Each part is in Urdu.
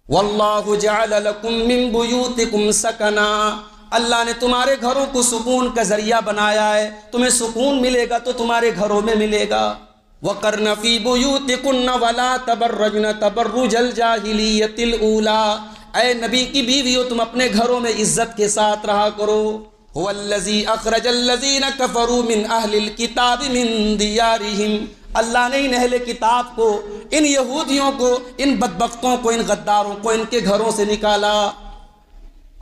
واللہ جعل لکم من بیوتکم سکنا، اللہ نے تمہارے گھروں کو سکون کا ذریعہ بنایا ہے، تمہیں سکون ملے گا تو تمہارے گھروں میں ملے گا۔ وَقَرْنَ فِي بُيُوتِكُنَّ وَلَا تَبَرَّجْنَ تَبَرُّجَ الْجَاهِلِيَّةِ الْأُولَىٰ، اے نبی کی بیویوں تم اپنے گھروں میں عزت کے ساتھ رہا کرو۔ هُوَ الَّذِي أَخْرَجَ الَّذِينَ كَفَرُوا مِنْ أَهْلِ الْكِتَابِ مِنْ دِيَارِهِمْ، اللہ نے ان اہل کتاب کو، ان یہودیوں کو، ان بدبختوں کو، ان غداروں کو ان کے گھروں سے نکالا۔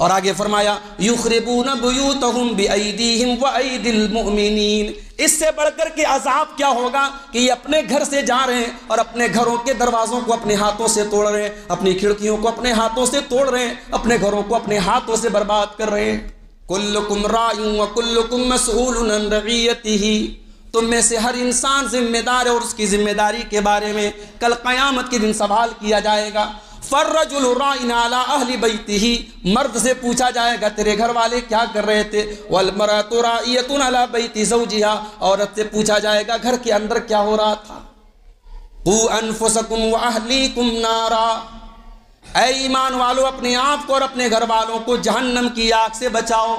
اور آگے فرمایا یخربون بیوتہم بأیدیہم وأیدی المؤمنین، اس سے بڑھ کر کے عذاب کیا ہوگا کہ یہ اپنے گھر سے جا رہے ہیں اور اپنے گھروں کے دروازوں کو اپنے ہاتھوں سے توڑ رہے ہیں، اپنی کھڑکیوں کو اپنے ہاتھوں سے توڑ رہے ہیں، اپنے گھروں کو اپنے ہاتھوں سے برباد کر رہے ہیں۔ کلکم راع وکلکم مسئول عن رعیتہ، تم میں سے ہر انسان ذمہ دار ہے اور اس کی ذمہ داری کے بارے میں کل قیامت کے دن سوال کیا جائے گا۔ فالرجل راع علی اہل بیتہ، مرد سے پوچھا جائے گا تیرے گھر والے کیا کر رہے تھے، والمرأۃ راعیۃ علی بیت زوجها، عورت سے پوچھا جائے گا گھر کے اندر کیا ہو رہا تھا۔ قوا انفسکم واہلیکم نارا، اے ایمان والو اپنے آپ کو اور اپنے گھر والوں کو جہنم کی آگ سے بچاؤ۔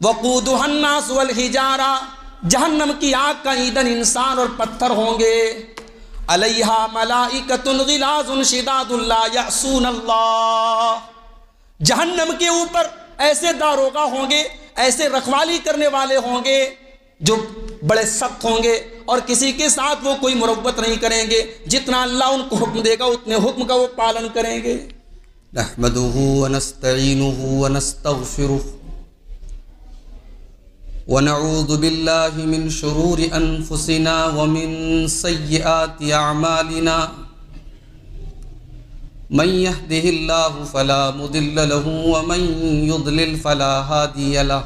وقودها الناس والحجارہ، جہنم کی آگ کا ایندھن انسان اور پتھر ہوں گے۔ علیہا ملائکۃ غلاظ شداد لا یعصون اللہ، جہنم کے اوپر ایسے داروغہ ہوں گے، ایسے رکھوالی کرنے والے ہوں گے جو بڑے سخت ہوں گے اور کسی کے ساتھ وہ کوئی مروت نہیں کریں گے، جتنا اللہ ان کو حکم دے گا اتنے حکم کا وہ پالن کریں گے۔ نحمدہ ونستعینہ ونستغفرہ ونعوذ باللہ من شرور انفسنا ومن سیئات اعمالنا، من یہدہ اللہ فلا مضل له ومن یضلل فلا ہادی له،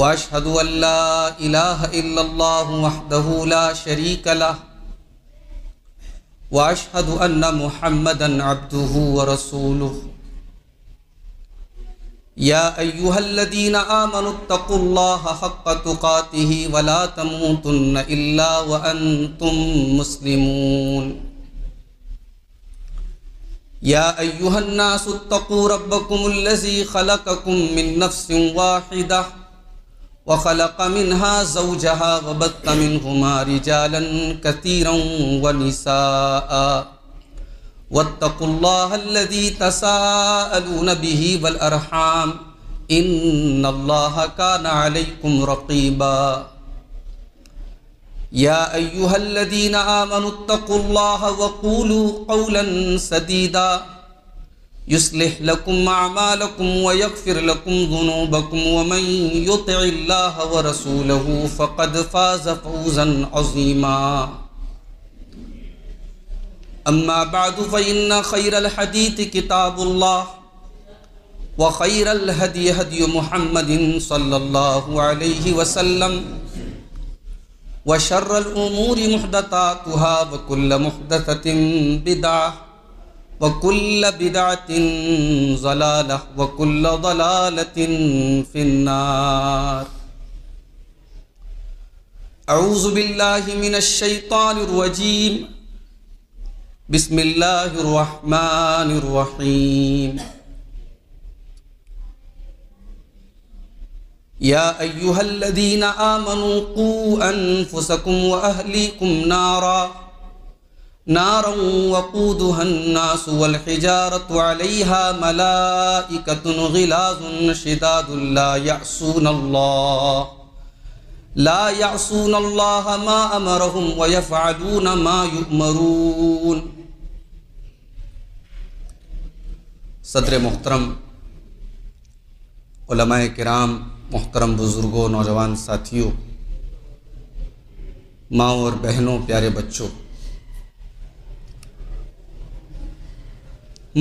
واشہد ان لا الہ الا اللہ وحدہ لا شریک له، واشہد ان محمدا عبدہ ورسولہ۔ یا ایہا الذین آمنوا اتقوا اللہ حق تقاتہ ولا تموتن الا وانتم مسلمون۔ یا ایہا الناس اتقوا ربکم الذی خلقکم من نفس واحدہ وخلق منها زوجها وبث منہما رجالا کثیرا ونساء، واتقوا اللہ الذی تساءلون به والارحام ان اللہ کان علیکم رقیبا۔ یا ایہا الذین آمنوا اتقوا اللہ وقولوا قولا سدیدا یصلح لکم اعمالکم ویغفر لکم ذنوبکم ومن یطع اللہ ورسولہ فقد فاز فوزا عظیما۔ اما بعد فإن خیر الحدیث کتاب اللہ وخیر الہدی ہدی محمد صلی اللہ علیہ وسلم وشر الامور محدثاتها وکل محدثۃ بدعہ وکل بدعۃ ضلالہ وکل ضلالۃ فی النار۔ اعوذ باللہ من الشیطان الرجیم، بسم اللہ الرحمن الرحیم۔ یا ایہا الذین آمنوا قوا انفسکم واہلیکم نارا وقودها الناس والحجارۃ علیہا ملائکۃ غلاظ شداد لا یعصون اللہ ما امرہم ویفعلون ما یؤمرون۔ صدر محترم، علماء کرام، محترم بزرگوں، نوجوان ساتھیوں، ماؤں اور بہنوں، پیارے بچوں،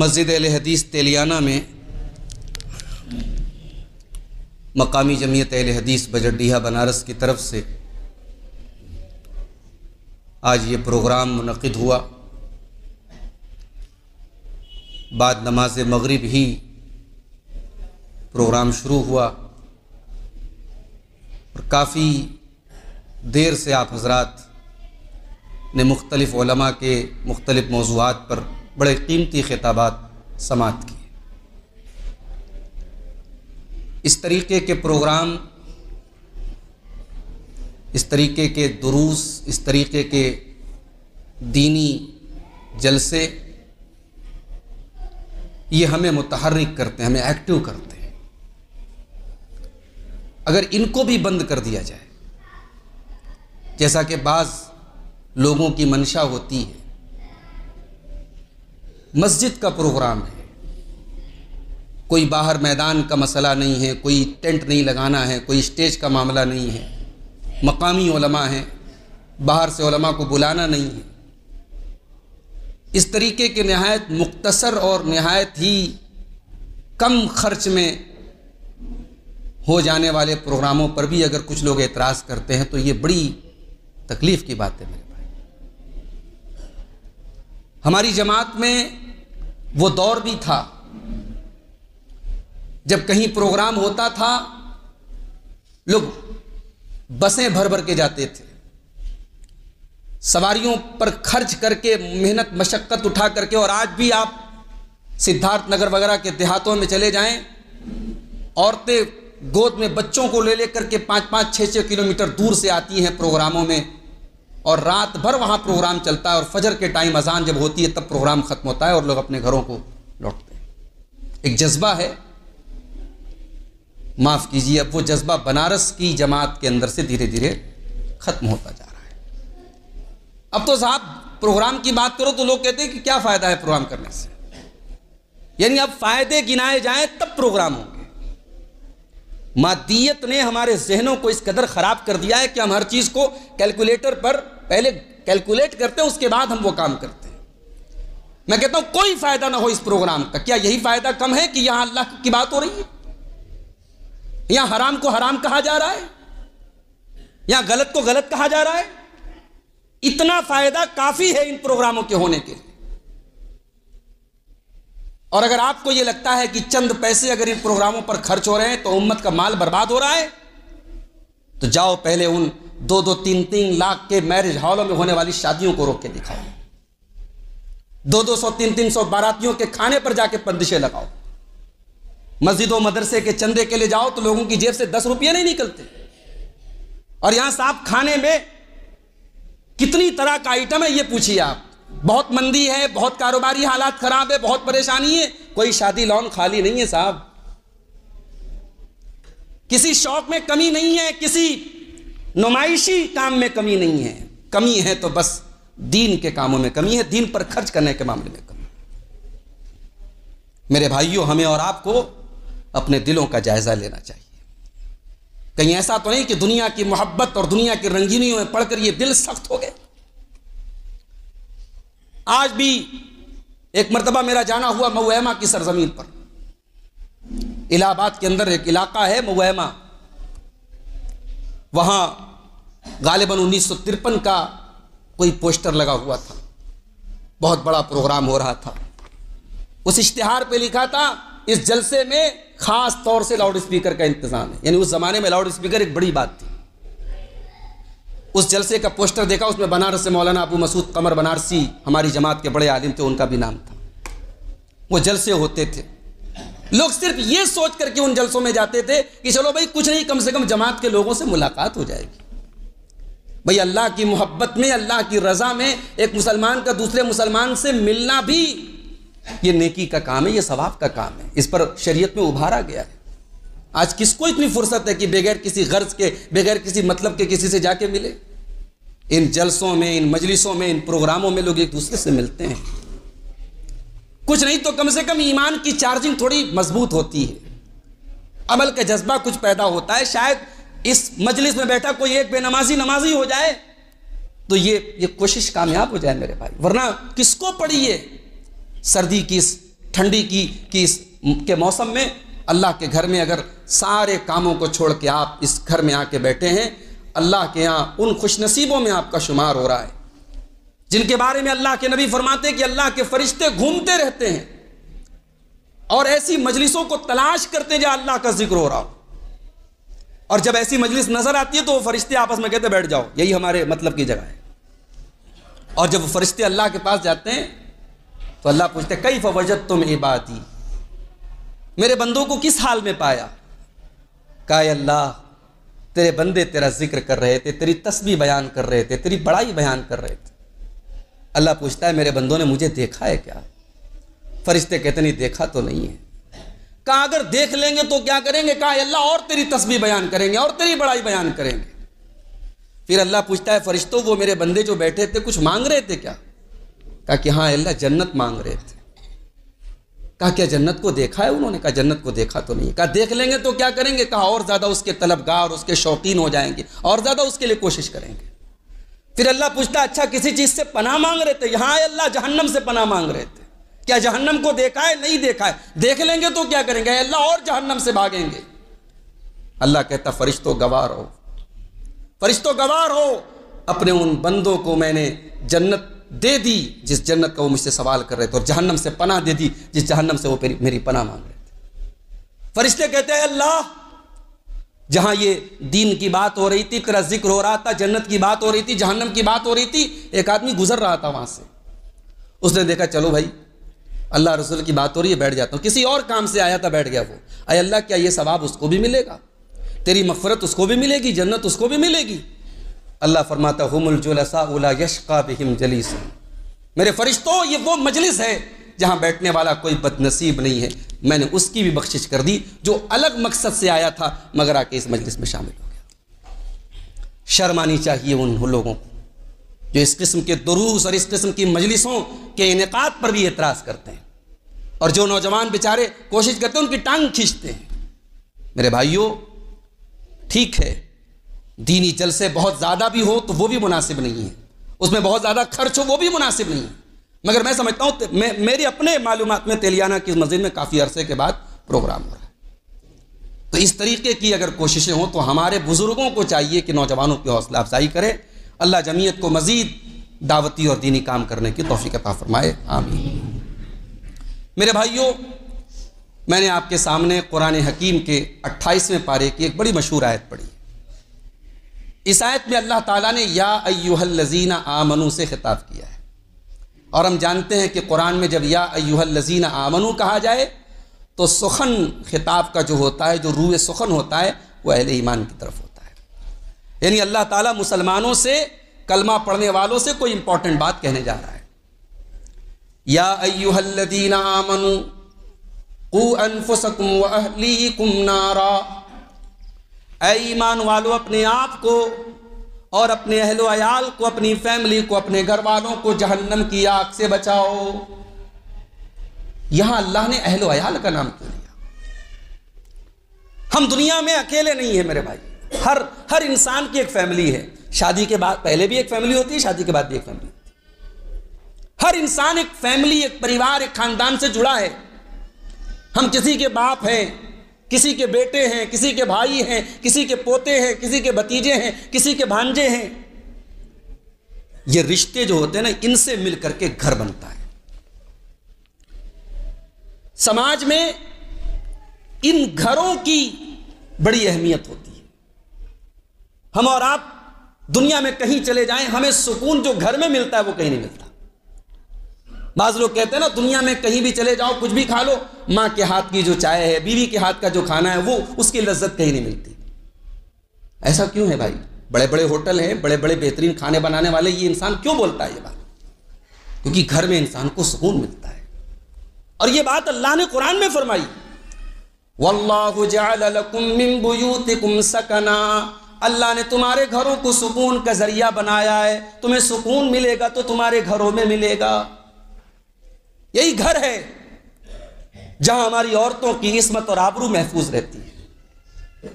مسجد اہل حدیث تیلیانہ میں مقامی جمعیت اہل حدیث بجٹڈیہہ بنارس کی طرف سے آج یہ پروگرام منعقد ہوا۔ بعد نماز مغرب ہی پروگرام شروع ہوا اور کافی دیر سے آپ حضرات نے مختلف علماء کے مختلف موضوعات پر بڑے قیمتی خطابات سماعت کیے۔ اس طریقے کے پروگرام، اس طریقے کے دروس، اس طریقے کے دینی جلسے یہ ہمیں متحرک کرتے ہیں، ہمیں ایکٹیو کرتے ہیں۔ اگر ان کو بھی بند کر دیا جائے، جیسا کہ بعض لوگوں کی منشا ہوتی ہے، مسجد کا پروگرام ہے، کوئی باہر میدان کا مسئلہ نہیں ہے، کوئی ٹینٹ نہیں لگانا ہے، کوئی اسٹیج کا معاملہ نہیں ہے، مقامی علماء ہیں، باہر سے علماء کو بلانا نہیں ہے، اس طریقے کے نہایت مختصر اور نہایت ہی کم خرچ میں ہو جانے والے پروگراموں پر بھی اگر کچھ لوگ اعتراض کرتے ہیں تو یہ بڑی تکلیف کی بات ہے میرے بھائی۔ ہماری جماعت میں وہ دور بھی تھا جب کہیں پروگرام ہوتا تھا لوگ بسیں بھر بھر کے جاتے تھے، سواریوں پر خرچ کر کے محنت مشقت اٹھا کر کے، اور آج بھی آپ سدھارتھ نگر وغیرہ کے دیہاتوں میں چلے جائیں، عورتیں گود میں بچوں کو لے لے کر کے 5-5 6-6 کلومیٹر دور سے آتی ہیں پروگراموں میں، اور رات بھر وہاں پروگرام چلتا ہے، اور فجر کے ٹائم اذان جب ہوتی ہے تب پروگرام ختم ہوتا ہے اور لوگ اپنے گھروں کو لوٹتے ہیں۔ ایک جذبہ ہے، معاف کیجیے، اب وہ جذبہ بنارس کی جماعت کے اندر سے دھیرے دھیرے ختم ہوتا جا رہا ہے۔ اب تو صاحب پروگرام کی بات کرو تو لوگ کہتے ہیں کہ کیا فائدہ ہے پروگرام کرنے سے، یعنی اب فائدے گنائے جائیں تب پروگرام ہوں گے۔ مادیت نے ہمارے ذہنوں کو اس قدر خراب کر دیا ہے کہ ہم ہر چیز کو کیلکولیٹر پر پہلے کیلکولیٹ کرتے ہیں، اس کے بعد ہم وہ کام کرتے ہیں۔ میں کہتا ہوں کوئی فائدہ نہ ہو اس پروگرام کا، کیا یہی فائدہ کم ہے کہ یہاں اللہ کی بات ہو رہی ہے، یہاں حرام کو حرام کہا جا رہا ہے، یہاں غلط کو غلط کہا جا رہا ہے؟ اتنا فائدہ کافی ہے ان پروگراموں کے ہونے کے لیے۔ اور اگر آپ کو یہ لگتا ہے کہ چند پیسے اگر ان پروگراموں پر خرچ ہو رہے ہیں تو امت کا مال برباد ہو رہا ہے، تو جاؤ پہلے ان 2-2 3-3 لاکھ کے میرج ہالوں میں ہونے والی شادیوں کو روک کے دکھاؤ، 200 300 باراتیوں کے کھانے پر جا کے بندشیں لگاؤ، مسجد و مدرسے کے چندے کے لیے جاؤ تو لوگوں کی جیب سے 10 روپیے نہیں نکلتے، اور یہاں صاحب کھانے میں کتنی طرح کا آئٹم ہے یہ پوچھیے آپ، بہت مندی ہے، بہت کاروباری حالات خراب ہے، بہت پریشانی ہے، کوئی شادی لون خالی نہیں ہے صاحب، کسی شوق میں کمی نہیں ہے، کسی نمائشی کام میں کمی نہیں ہے، کمی ہے تو بس دین کے کاموں میں کمی ہے، دین پر خرچ کرنے کے معاملے میں کمی۔ میرے بھائیوں، ہمیں اور آپ کو اپنے دلوں کا جائزہ لینا چاہیے، کہیں ایسا تو نہیں کہ دنیا کی محبت اور دنیا کی رنگینیوں میں پڑھ کر یہ دل سخت ہو گئے۔ آج بھی ایک مرتبہ میرا جانا ہوا موئیما کی سرزمین پر، الہ آباد کے اندر ایک علاقہ ہے موئیما، وہاں غالباً 1953 کا کوئی پوسٹر لگا ہوا تھا، بہت بڑا پروگرام ہو رہا تھا، اس اشتہار پہ لکھا تھا اس جلسے میں خاص طور سے لاؤڈ اسپیکر کا انتظام ہے، یعنی اس زمانے میں لاؤڈ اسپیکر ایک بڑی بات تھی۔ اس جلسے کا پوسٹر دیکھا، اس میں بنارس سے مولانا ابو مسعود قمر بنارسی ہماری جماعت کے بڑے عالم تھے، ان کا بھی نام تھا۔ وہ جلسے ہوتے تھے، لوگ صرف یہ سوچ کر کے ان جلسوں میں جاتے تھے کہ چلو بھائی کچھ نہیں، کم سے کم جماعت کے لوگوں سے ملاقات ہو جائے گی۔ بھائی اللہ کی محبت میں، اللہ کی رضا میں ایک مسلمان کا دوسرے مسلمان سے ملنا بھی یہ نیکی کا کام ہے، یہ ثواب کا کام ہے، اس پر شریعت میں ابھارا گیا ہے۔ آج کس کو اتنی فرصت ہے کہ بغیر کسی غرض کے، بغیر کسی مطلب کے کسی سے جا کے ملے؟ ان جلسوں میں، ان مجلسوں میں، ان پروگراموں میں لوگ ایک دوسرے سے ملتے ہیں، کچھ نہیں تو کم سے کم ایمان کی چارجنگ تھوڑی مضبوط ہوتی ہے، عمل کا جذبہ کچھ پیدا ہوتا ہے۔ شاید اس مجلس میں بیٹھا کوئی ایک بے نمازی ہو جائے تو یہ کوشش کامیاب ہو جائے میرے بھائی، ورنہ کس کو پڑی ہے سردی کی، اس ٹھنڈی کے موسم میں اللہ کے گھر میں اگر سارے کاموں کو چھوڑ کے آپ اس گھر میں آ کے بیٹھے ہیں، اللہ کے یہاں ان خوش نصیبوں میں آپ کا شمار ہو رہا ہے جن کے بارے میں اللہ کے نبی فرماتے ہیں کہ اللہ کے فرشتے گھومتے رہتے ہیں اور ایسی مجلسوں کو تلاش کرتے ہیں جہاں اللہ کا ذکر ہو رہا ہو، اور جب ایسی مجلس نظر آتی ہے تو وہ فرشتے آپس میں کہتے ہیں بیٹھ جاؤ، یہی ہمارے مطلب کی جگہ ہے۔ اور جب وہ فرشتے اللہ کے پاس جاتے ہیں تو اللہ پوچھتے ہیں کیف وجدتم عبادی، میرے بندوں کو کس حال میں پایا؟ کہا اے اللہ تیرے بندے تیرا ذکر کر رہے تھے، تیری تسبیح بیان کر رہے تھے، تیری بڑائی بیان کر رہے تھے۔ اللہ پوچھتا ہے میرے بندوں نے مجھے دیکھا ہے کیا؟ فرشتے کہتے نہیں دیکھا تو نہیں ہے۔ کہا اگر دیکھ لیں گے تو کیا کریں گے؟ کہا اے اللہ اور تیری تسبیح بیان کریں گے اور تیری بڑائی بیان کریں گے۔ پھر اللہ پوچھتا ہے فرشتوں وہ میرے بندے جو بیٹھے تھے کچھ مانگ رہے تھے کیا؟ کہا کہ ہاں اللہ جنت مانگ رہے تھے۔ کہا کیا جنت کو دیکھا ہے انہوں نے؟ کہا جنت کو دیکھا تو نہیں ہے۔ کہا دیکھ لیں گے تو کیا کریں گے؟ کہا اور زیادہ اس کے طلبگار، اس کے شوقین ہو جائیں گے اور زیادہ اس کے لیے کوشش کریں گے۔ پھر اللہ پوچھتا ہے اچھا کسی چیز سے پناہ مانگ رہے تھے؟ یہاں اللہ جہنم سے پناہ مانگ رہے تھے، کیا جہنم کو دیکھا ہے؟ نہیں دیکھا ہے۔ دیکھ لیں گے تو کیا کریں گے؟ اللہ اور جہنم سے بھاگیں گے۔ اللہ کہتا فرشتوں گواہ رہو، فرشتوں گواہ رہو، اپنے ان بندوں کو میں نے جنت دے دی جس جنت کا وہ مجھ سے سوال کر رہے تھے، اور جہنم سے پناہ دے دی جس جہنم سے وہ میری پناہ مانگ رہے تھے۔ فرشتے کہتے ہیں اللہ جہاں یہ دین کی بات ہو رہی تھی، تیرا ذکر ہو رہا تھا، جنت کی بات ہو رہی تھی، جہنم کی بات ہو رہی تھی، ایک آدمی گزر رہا تھا وہاں سے، اس نے دیکھا چلو بھائی اللہ رسول کی بات ہو رہی ہے بیٹھ جاتا ہوں، کسی اور کام سے آیا تھا بیٹھ گیا وہ، اے اللہ کیا یہ ثواب اس کو بھی ملے گا؟ تیری مغفرت اس کو بھی ملے گی، جنت اس کو بھی ملے گی؟ اللہ فرماتا ہم الجلساء لا یشقى بہم جلیس، میرے فرشتوں یہ وہ مجلس ہے جہاں بیٹھنے والا کوئی بد نصیب نہیں ہے، میں نے اس کی بھی بخشش کر دی جو الگ مقصد سے آیا تھا مگر آ کے اس مجلس میں شامل ہو گیا۔ شرم آنی چاہیے ان لوگوں کو جو اس قسم کے دروس اور اس قسم کی مجلسوں کے انعقاد پر بھی اعتراض کرتے ہیں، اور جو نوجوان بیچارے کوشش کرتے ہیں ان کی ٹانگ کھینچتے ہیں۔ میرے بھائیوں ٹھیک ہے دینی جلسے بہت زیادہ بھی ہو تو وہ بھی مناسب نہیں ہے، اس میں بہت زیادہ خرچ ہو وہ بھی مناسب نہیں ہے، مگر میں سمجھتا ہوں میری اپنے معلومات میں تیلیانہ کی مسجد میں کافی عرصے کے بعد پروگرام ہو رہا ہے، تو اس طریقے کی اگر کوششیں ہوں تو ہمارے بزرگوں کو چاہیے کہ نوجوانوں کی حوصلہ افزائی کرے۔ اللہ جمعیت کو مزید دعوتی اور دینی کام کرنے کی توفیق عطا فرمائے، آمین۔ میرے بھائیوں میں نے آپ کے سامنے قرآن حکیم کے 28ویں پارے کی ایک بڑی مشہور آیت پڑھی۔ اس آیت میں اللہ تعالیٰ نے یا ایہا الذین آمنوا سے خطاب کیا ہے، اور ہم جانتے ہیں کہ قرآن میں جب یا ایہا الذین آمنوا کہا جائے تو سخن خطاب کا جو ہوتا ہے، جو روح سخن ہوتا ہے وہ اہل ایمان کی طرف ہوتا ہے، یعنی اللہ تعالیٰ مسلمانوں سے، کلمہ پڑھنے والوں سے کوئی امپورٹنٹ بات کہنے جا رہا ہے۔ یا ایہا الذین آمنوا قوا انفسکم واہلیکم نارا، اے ایمان والو اپنے آپ کو اور اپنے اہل و عیال کو، اپنی فیملی کو، اپنے گھر والوں کو جہنم کی آگ سے بچاؤ۔ یہاں اللہ نے اہل و عیال کا نام کیوں لیا؟ ہم دنیا میں اکیلے نہیں ہیں میرے بھائی، ہر انسان کی ایک فیملی ہے، شادی کے بعد پہلے بھی ایک فیملی ہوتی ہے، شادی کے بعد بھی ایک فیملی ہوتی ہے، ہر انسان ایک فیملی، ایک پریوار، ایک خاندان سے جڑا ہے۔ ہم کسی کے باپ ہیں، کسی کے بیٹے ہیں، کسی کے بھائی ہیں، کسی کے پوتے ہیں، کسی کے بھتیجے ہیں، کسی کے بھانجے ہیں۔ یہ رشتے جو ہوتے ہیں نا ان سے مل کر کے گھر بنتا ہے۔ سماج میں ان گھروں کی بڑی اہمیت ہوتی ہے۔ ہم اور آپ دنیا میں کہیں چلے جائیں، ہمیں سکون جو گھر میں ملتا ہے وہ کہیں نہیں ملتا۔ بعض لوگ کہتے ہیں نا دنیا میں کہیں بھی چلے جاؤ کچھ بھی کھا لو، ماں کے ہاتھ کی جو چائے ہے، بیوی کے ہاتھ کا جو کھانا ہے وہ اس کی لذت کہیں نہیں ملتی۔ ایسا کیوں ہے بھائی؟ بڑے بڑے ہوٹل ہیں، بڑے بڑے بہترین کھانے بنانے والے، یہ انسان کیوں بولتا ہے یہ بات؟ کیونکہ گھر میں انسان کو سکون ملتا ہے، اور یہ بات اللہ نے قرآن میں فرمائی، واللہ جعل لکم من بیوتکم سکنا، اللہ نے تمہارے گھروں کو سکون کا ذریعہ بنایا ہے، تمہیں سکون ملے گا تو تمہارے گھروں میں ملے گا۔ یہی گھر ہے جہاں ہماری عورتوں کی عصمت اور آبرو محفوظ رہتی ہے۔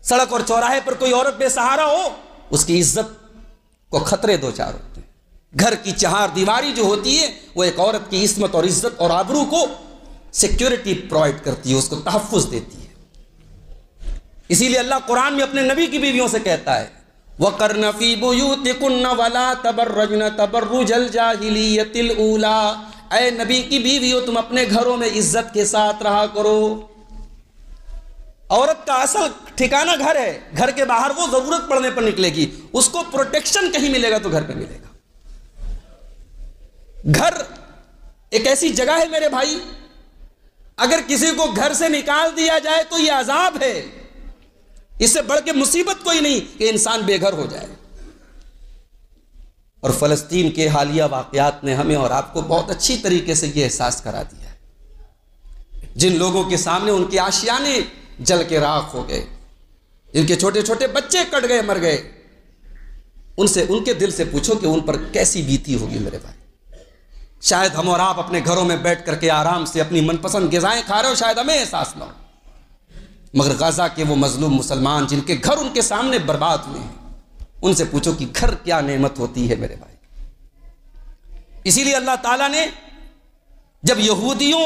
سڑک اور چوراہے پر کوئی عورت بے سہارا ہو، اس کی عزت کو خطرے دو چار ہوتے ہیں۔ گھر کی چہار دیواری جو ہوتی ہے وہ ایک عورت کی عصمت اور عزت اور آبرو کو سیکیورٹی پرووائڈ کرتی ہے، اس کو تحفظ دیتی ہے۔ اسی لیے اللہ قرآن میں اپنے نبی کی بیویوں سے کہتا ہے وَقَرْنَ فِي بُيُوتِكُنَّ وَلَا تَبَرَّجْنَ تَبَرُّجَ الْجَاهِلِيَّةِ الْأُولَىٰ، اے نبی کی بیویوں تم اپنے گھروں میں عزت کے ساتھ رہا کرو۔ عورت کا اصل ٹھکانہ گھر ہے، گھر کے باہر وہ ضرورت پڑنے پر نکلے گی، اس کو پروٹیکشن کہیں ملے گا تو گھر پہ ملے گا۔ گھر ایک ایسی جگہ ہے میرے بھائی، اگر کسی کو گھر سے نکال دیا جائے تو یہ عذاب ہے، اس سے بڑھ کے مصیبت کوئی نہیں کہ انسان بے گھر ہو جائے۔ اور فلسطین کے حالیہ واقعات نے ہمیں اور آپ کو بہت اچھی طریقے سے یہ احساس کرا دیا ہے۔ جن لوگوں کے سامنے ان کے آشیانے جل کے راکھ ہو گئے، جن کے چھوٹے چھوٹے بچے کٹ گئے، مر گئے، ان کے دل سے پوچھو کہ ان پر کیسی بیتی ہوگی میرے بھائی۔ شاید ہم اور آپ اپنے گھروں میں بیٹھ کر کے آرام سے اپنی من پسند غذائیں کھا رہے ہو، شاید ہمیں احساس نہ ہو، مگر غزہ کے وہ مظلوم مسلمان جن کے گھر ان کے سامنے برباد ہوئے ہیں، ان سے پوچھو کہ گھر کیا نعمت ہوتی ہے میرے بھائی۔ اسی لیے اللہ تعالیٰ نے جب یہودیوں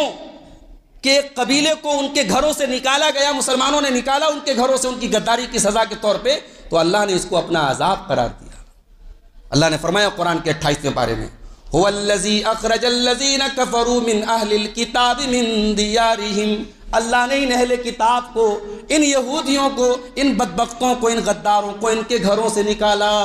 کے ایک قبیلے کو ان کے گھروں سے نکالا گیا، مسلمانوں نے نکالا ان کے گھروں سے ان کی غداری کی سزا کے طور پہ، تو اللہ نے اس کو اپنا عذاب قرار دیا۔ اللہ نے فرمایا قرآن کے 28ویں پارے میں، هو الذی اخرج الذین کفروا من اہل الکتاب من دیارہم، اللہ نے ان اہل کتاب کو، ان یہودیوں کو، ان بدبختوں کو، ان غداروں کو ان کے گھروں سے نکالا۔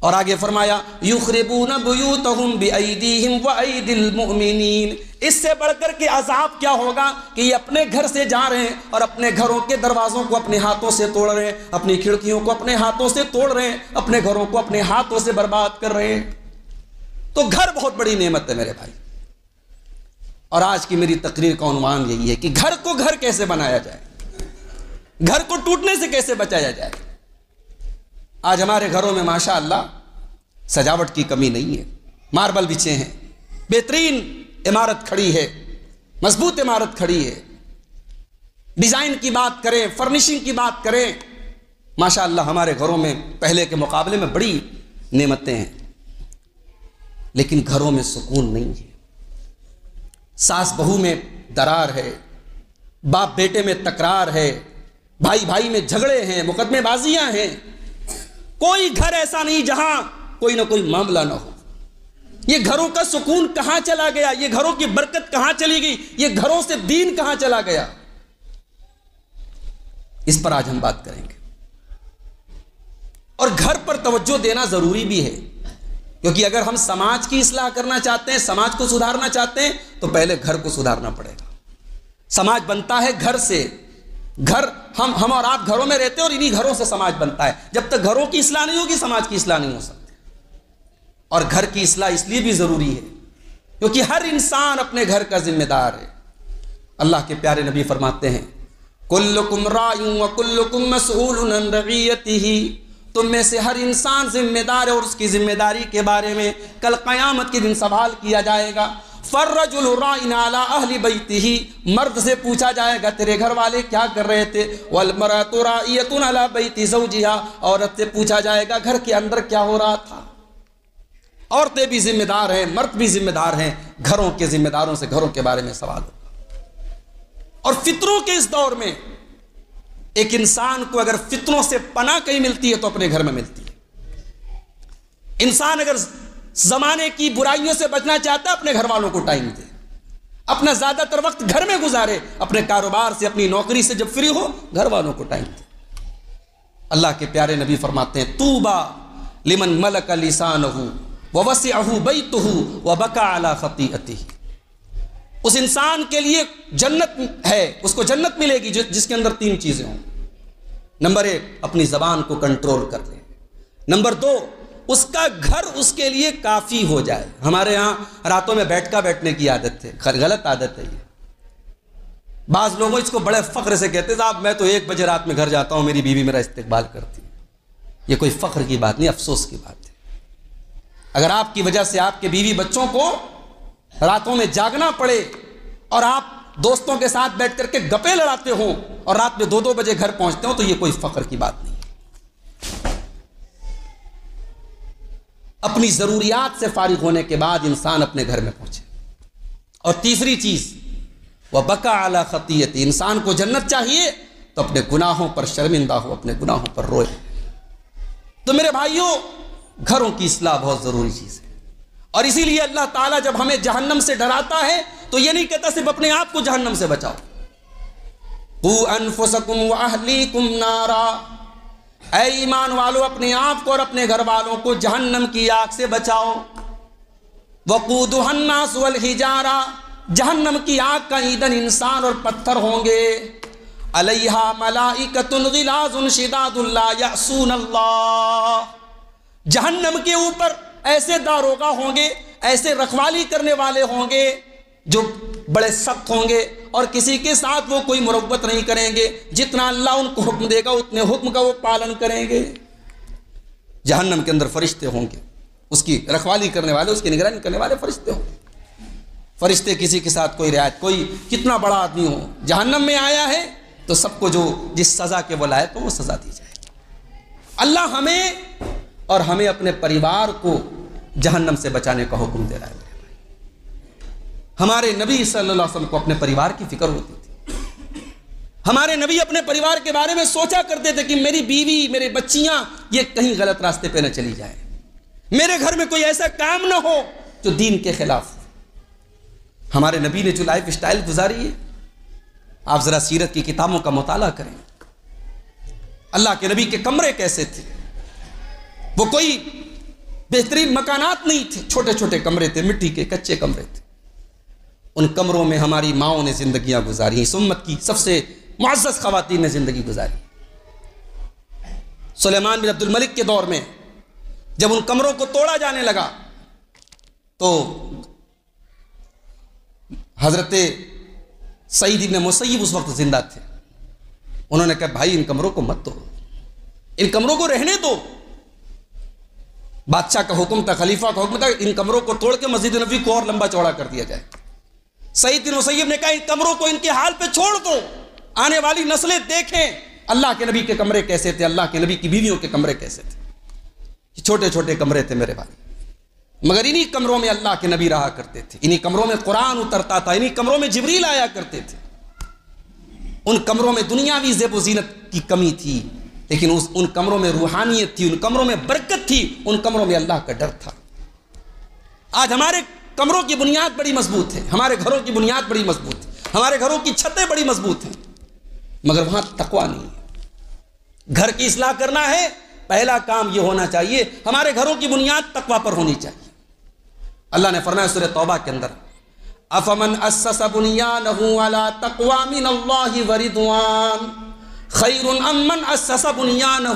اور آگے فرمایا یخربون بیوتہم بایدیہم وایدی المؤمنین، اس سے بڑھ کر کے عذاب کیا ہوگا کہ یہ اپنے گھر سے جا رہے ہیں اور اپنے گھروں کے دروازوں کو اپنے ہاتھوں سے توڑ رہے ہیں، اپنی کھڑکیوں کو اپنے ہاتھوں سے توڑ رہے ہیں، اپنے گھروں کو اپنے ہاتھوں سے برباد کر رہے ہیں۔ تو گھر بہت بڑی نعمت ہے میرے بھائی، اور آج کی میری تقریر کا عنوان یہی ہے کہ گھر کو گھر کیسے بنایا جائے، گھر کو ٹوٹنے سے کیسے بچایا جائے۔ آج ہمارے گھروں میں ماشاءاللہ سجاوٹ کی کمی نہیں ہے، ماربل بچھے ہیں، بہترین عمارت کھڑی ہے، مضبوط عمارت کھڑی ہے، ڈیزائن کی بات کریں، فرنیشنگ کی بات کریں، ماشاءاللہ ہمارے گھروں میں پہلے کے مقابلے میں بڑی نعمتیں ہیں، لیکن گھروں میں سکون نہیں ہے۔ ساس بہو میں درار ہے، باپ بیٹے میں تکرار ہے، بھائی بھائی میں جھگڑے ہیں، مقدمے بازیاں ہیں، کوئی گھر ایسا نہیں جہاں کوئی نہ کوئی معاملہ نہ ہو۔ یہ گھروں کا سکون کہاں چلا گیا، یہ گھروں کی برکت کہاں چلی گئی، یہ گھروں سے دین کہاں چلا گیا، اس پر آج ہم بات کریں گے۔ اور گھر پر توجہ دینا ضروری بھی ہے، کیونکہ اگر ہم سماج کی اصلاح کرنا چاہتے ہیں، سماج کو سدھارنا چاہتے ہیں، تو پہلے گھر کو سدھارنا پڑے گا۔ سماج بنتا ہے گھر سے، گھر ہم اور آپ گھروں میں رہتے ہیں اور انہی گھروں سے سماج بنتا ہے۔ جب تک گھروں کی اصلاح نہیں ہوگی سماج کی اصلاح نہیں ہو سکتی۔ اور گھر کی اصلاح اس لیے بھی ضروری ہے کیونکہ ہر انسان اپنے گھر کا ذمہ دار ہے۔ اللہ کے پیارے نبی فرماتے ہیں کلکم راع وکلکم مسئول عن رعیتہ، تم میں سے ہر انسان ذمہ دار ہے اور اس کی ذمہ داری کے بارے میں کل قیامت کے دن سوال کیا جائے گا۔ فالرجل راع علی اہل بیتہ، مرد سے پوچھا جائے گا تیرے گھر والے کیا کر رہے تھے، والمرأۃ راعیۃ علی بیت زوجها، عورت سے پوچھا جائے گا گھر کے اندر کیا ہو رہا تھا۔ عورتیں بھی ذمہ دار ہیں، مرد بھی ذمہ دار ہیں، گھروں کے ذمہ داروں سے گھروں کے بارے میں سوال ہوگا۔ اور فطروں کے اس دور میں ایک انسان کو اگر فطروں سے پناہ کہیں ملتی ہے تو اپنے گھر میں ملتی ہے۔ انسان اگر زمانے کی برائیوں سے بچنا چاہتا ہے اپنے گھر والوں کو ٹائم دے، اپنا زیادہ تر وقت گھر میں گزارے، اپنے کاروبار سے اپنی نوکری سے جب فری ہو گھر والوں کو ٹائم دے۔ اللہ کے پیارے نبی فرماتے ہیں طوبیٰ لمن ملک لسانہ ووسعہ بیتہ وبکى علی خطیئتہ، اس انسان کے لیے جنت ہے، اس کو جنت ملے گی جس کے اندر 3 چیزیں ہوں۔ نمبر 1 اپنی زبان کو کنٹرول کر لے، نمبر 2 اس کا گھر اس کے لیے کافی ہو جائے۔ ہمارے ہاں راتوں میں بیٹھنے کی عادت ہے، غلط عادت ہے یہ۔ بعض لوگوں اس کو بڑے فخر سے کہتے ہیں صاحب میں تو 1 بجے رات میں گھر جاتا ہوں، میری بیوی میرا استقبال کرتی ہے۔ یہ کوئی فخر کی بات نہیں، افسوس کی بات ہے۔ اگر آپ کی وجہ سے آپ کے بیوی بچوں کو راتوں میں جاگنا پڑے اور آپ دوستوں کے ساتھ بیٹھ کر کے گپیں لڑاتے ہوں اور رات میں 2 بجے گھر پہنچتے ہوں تو یہ کوئی فخر کی بات نہیں۔ اپنی ضروریات سے فارغ ہونے کے بعد انسان اپنے گھر میں پہنچے۔ اور تیسری چیز وبکى علی خطیئتہ، انسان کو جنت چاہیے تو اپنے گناہوں پر شرمندہ ہو، اپنے گناہوں پر روئے۔ تو میرے بھائیوں گھروں کی اصلاح بہت ضروری چیز ہے، اور اسی لیے اللہ تعالیٰ جب ہمیں جہنم سے ڈراتا ہے تو یہ نہیں کہتا صرف اپنے آپ کو جہنم سے بچاؤ، قوا انفسکم واہلیکم نارا، اے ایمان والو اپنے آپ کو اور اپنے گھر والوں کو جہنم کی آگ سے بچاؤ۔ وقودها الناس والحجارہ، جہنم کی آگ کا ایندھن انسان اور پتھر ہوں گے. علیہا ملائکۃ غلاظ شداد لا یعصون اللہ، جہنم کے اوپر ایسے داروغہ ہوں گے، ایسے رکھوالی کرنے والے ہوں گے جو بڑے سخت ہوں گے اور کسی کے ساتھ وہ کوئی مروت نہیں کریں گے، جتنا اللہ ان کو حکم دے گا اتنے حکم کا وہ پالن کریں گے. جہنم کے اندر فرشتے ہوں گے، اس کی رکھوالی کرنے والے، اس کی نگرانی کرنے والے فرشتے ہوں گے. فرشتے کسی کے ساتھ کوئی رعایت، کوئی کتنا بڑا آدمی ہو جہنم میں آیا ہے تو سب کو جو جس سزا کے وہ لائق ہو وہ سزا دی جائے. اللہ ہمیں اور ہمیں اپنے پریوار کو جہنم سے بچانے کا حکم دے رہا ہے. ہمارے نبی صلی اللہ علیہ وسلم کو اپنے پریوار کی فکر ہوتی تھی. ہمارے نبی اپنے پریوار کے بارے میں سوچا کرتے تھے کہ میری بیوی، میرے بچیاں یہ کہیں غلط راستے پہ نہ چلی جائیں، میرے گھر میں کوئی ایسا کام نہ ہو جو دین کے خلاف ہو. ہمارے نبی نے جو لائف سٹائل گزاری ہے، آپ ذرا سیرت کی کتابوں کا مطالعہ کریں. اللہ کے نبی کے کمرے کیسے تھے؟ وہ کوئی بہترین مکانات نہیں تھے، چھوٹے چھوٹے کمرے تھے، مٹی کے کچے کمرے تھے. ان کمروں میں ہماری ماؤں نے زندگیاں گزاری، اس امت کی سب سے معزز خواتین نے زندگی گزاری. سلیمان بن عبد الملک کے دور میں جب ان کمروں کو توڑا جانے لگا تو حضرت سعید بن مسیب اس وقت زندہ تھے. انہوں نے کہا بھائی ان کمروں کو مت توڑو، ان کمروں کو رہنے دو. بادشاہ کا حکم تھا، خلیفہ کا حکم تھا، ان کمروں کو توڑ کے مسجد نبوی کو اور لمبا چوڑا کر دیا جائے. سعید بن مسیب نے کہا ان کمروں کو ان کے حال پہ چھوڑ دو، آنے والی نسلیں دیکھیں اللہ کے نبی کے کمرے کیسے تھے، اللہ کے نبی کی بیویوں کے کمرے کیسے تھے. چھوٹے چھوٹے کمرے تھے میرے بھائی، مگر انہی کمروں میں اللہ کے نبی رہا کرتے تھے، انہی کمروں میں قرآن اترتا تھا، انہی کمروں میں جبریل آیا کرتے تھے. ان کمروں میں دنیاوی زیب و زینت کی کمی تھی، لیکن ان کمروں میں روحانیت تھی، ان کمروں میں برکت تھی، ان کمروں میں اللہ کا ڈر تھا. آج ہمارے کمروں کی بنیاد بڑی مضبوط ہے، ہمارے گھروں کی بنیاد بڑی مضبوط ہے، ہمارے گھروں کی چھتیں بڑی مضبوط ہیں، مگر وہاں تقویٰ نہیں ہے. گھر کی اصلاح کرنا ہے، پہلا کام یہ ہونا چاہیے ہمارے گھروں کی بنیاد تقویٰ پر ہونی چاہیے. اللہ نے فرمایا سورہ توبہ کے اندر افمن اسس بنیانہ علی تقوی من اللہ ورضوان خیر ام من اسس بنیانہ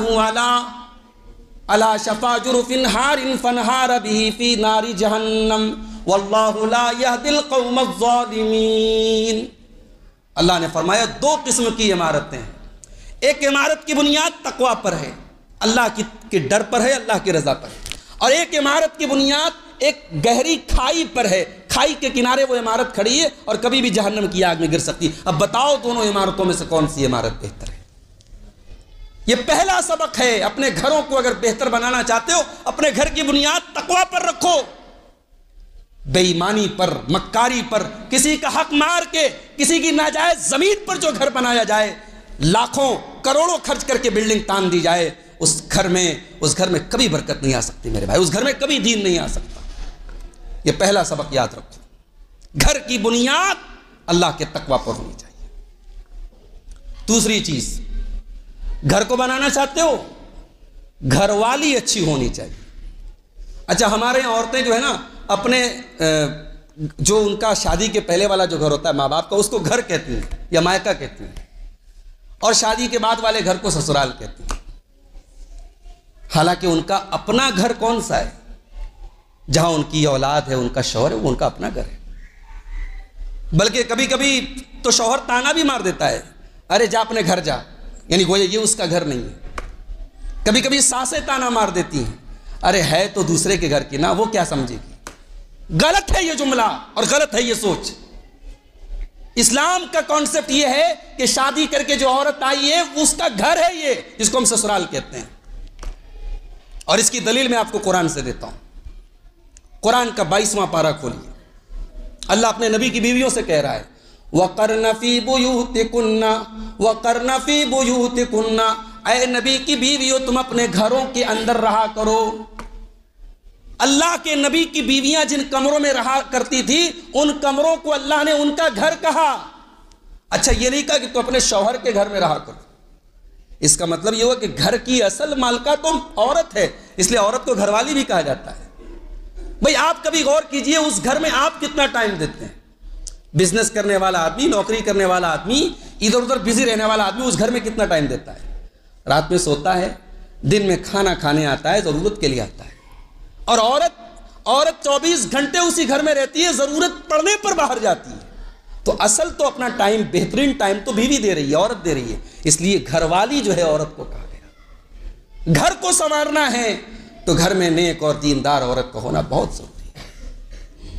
علی شفا جرف ہار فانہار به فی نار جہنم واللہ لا یہدی القوم الظالمین. اللہ نے فرمایا دو قسم کی عمارتیں ہیں. ایک عمارت کی بنیاد تقوی پر ہے، اللہ کے ڈر پر ہے، اللہ کی رضا پر ہے. اور ایک عمارت کی بنیاد ایک گہری کھائی پر ہے، کھائی کے کنارے وہ عمارت کھڑی ہے اور کبھی بھی جہنم کی آگ میں گر سکتی. اب بتاؤ دونوں عمارتوں میں سے کون سی عمارت بہتر ہے؟ یہ پہلا سبق ہے. اپنے گھروں کو اگر بہتر بنانا چاہتے ہو اپنے گھر کی بنیاد تقوی پر رکھو. بے ایمانی پر، مکاری پر، کسی کا حق مار کے کسی کی ناجائز زمین پر جو گھر بنایا جائے، لاکھوں کروڑوں خرچ کر کے بلڈنگ تان دی جائے، اس گھر میں کبھی برکت نہیں آ سکتی میرے بھائی، اس گھر میں کبھی دین نہیں آ سکتا. یہ پہلا سبق یاد رکھو، گھر کی بنیاد اللہ کے تقوی پر ہونی چاہیے. دوسری چیز، گھر کو بنانا چاہتے ہو گھر والی اچھی ہونی چاہیے. اچھا ہمارے یہاں عورتیں جو ہے نا اپنے جو ان کا شادی کے پہلے والا جو گھر ہوتا ہے ماں باپ کا، اس کو گھر کہتی ہیں یا مائکہ کہتی ہیں، اور شادی کے بعد والے گھر کو سسرال کہتی ہیں. حالانکہ ان کا اپنا گھر کون سا ہے؟ جہاں ان کی اولاد ہے، ان کا شوہر ہے، وہ ان کا اپنا گھر ہے. بلکہ کبھی کبھی تو شوہر تانا بھی مار دیتا ہے، ارے جا اپنے گھر جا، یعنی گویا یہ اس کا گھر نہیں ہے. کبھی کبھی ساسیں تانا مار دیتی ہیں، ارے ہے تو دوسرے کے گھر کی نا، وہ کیا سمجھے گی. غلط ہے یہ جملہ اور غلط ہے یہ سوچ. اسلام کا کانسیپٹ یہ ہے کہ شادی کر کے جو عورت آئی ہے اس کا گھر ہے یہ، جس کو ہم سسرال کہتے ہیں. اور اس کی دلیل میں آپ کو قرآن سے دیتا ہوں. قرآن کا 22واں پارہ کھولیے. اللہ اپنے نبی کی بیویوں سے کہہ رہا ہے وَقَرْنَ فِي بُيُوتِكُنَّ وَقَرْنَ فِي بُيُوتِكُنَّ، اے نبی کی بیویوں تم اپنے گھروں کے اندر رہا کرو. اللہ کے نبی کی بیویاں جن کمروں میں رہا کرتی تھی ان کمروں کو اللہ نے ان کا گھر کہا. اچھا یہ نہیں کہا کہ تم اپنے شوہر کے گھر میں رہا کرو. اس کا مطلب یہ ہوا کہ گھر کی اصل مالکہ تم عورت ہے، اس لیے عورت کو گھر والی بھی کہا جاتا ہے. بھئی آپ کبھی غور کیجئے اس گھر میں آپ کتنا ٹائم دیتے ہیں. بزنس کرنے والا آدمی, نوکری کرنے والا آدمی, ادھر ادھر بزی رہنے والا آدمی اس گھر میں کتنا ٹائم دیتا ہے. رات میں سوتا ہے, دن میں کھانا کھانے آتا ہے, ضرورت کے لیے آتا ہے. اور عورت 24 گھنٹے اسی گھر میں رہتی ہے, ضرورت پڑنے پر باہر جاتی ہے. تو اصل تو اپنا ٹائم, بہترین ٹائم تو بیوی دے رہی ہے, عورت دے رہی ہے. اس لیے گھر والی جو ہے عورت کو کہا گیا. گھر کو سنوارنا ہے تو گھر میں نیک اور دیندار عورت کا ہونا بہت ضروری ہے.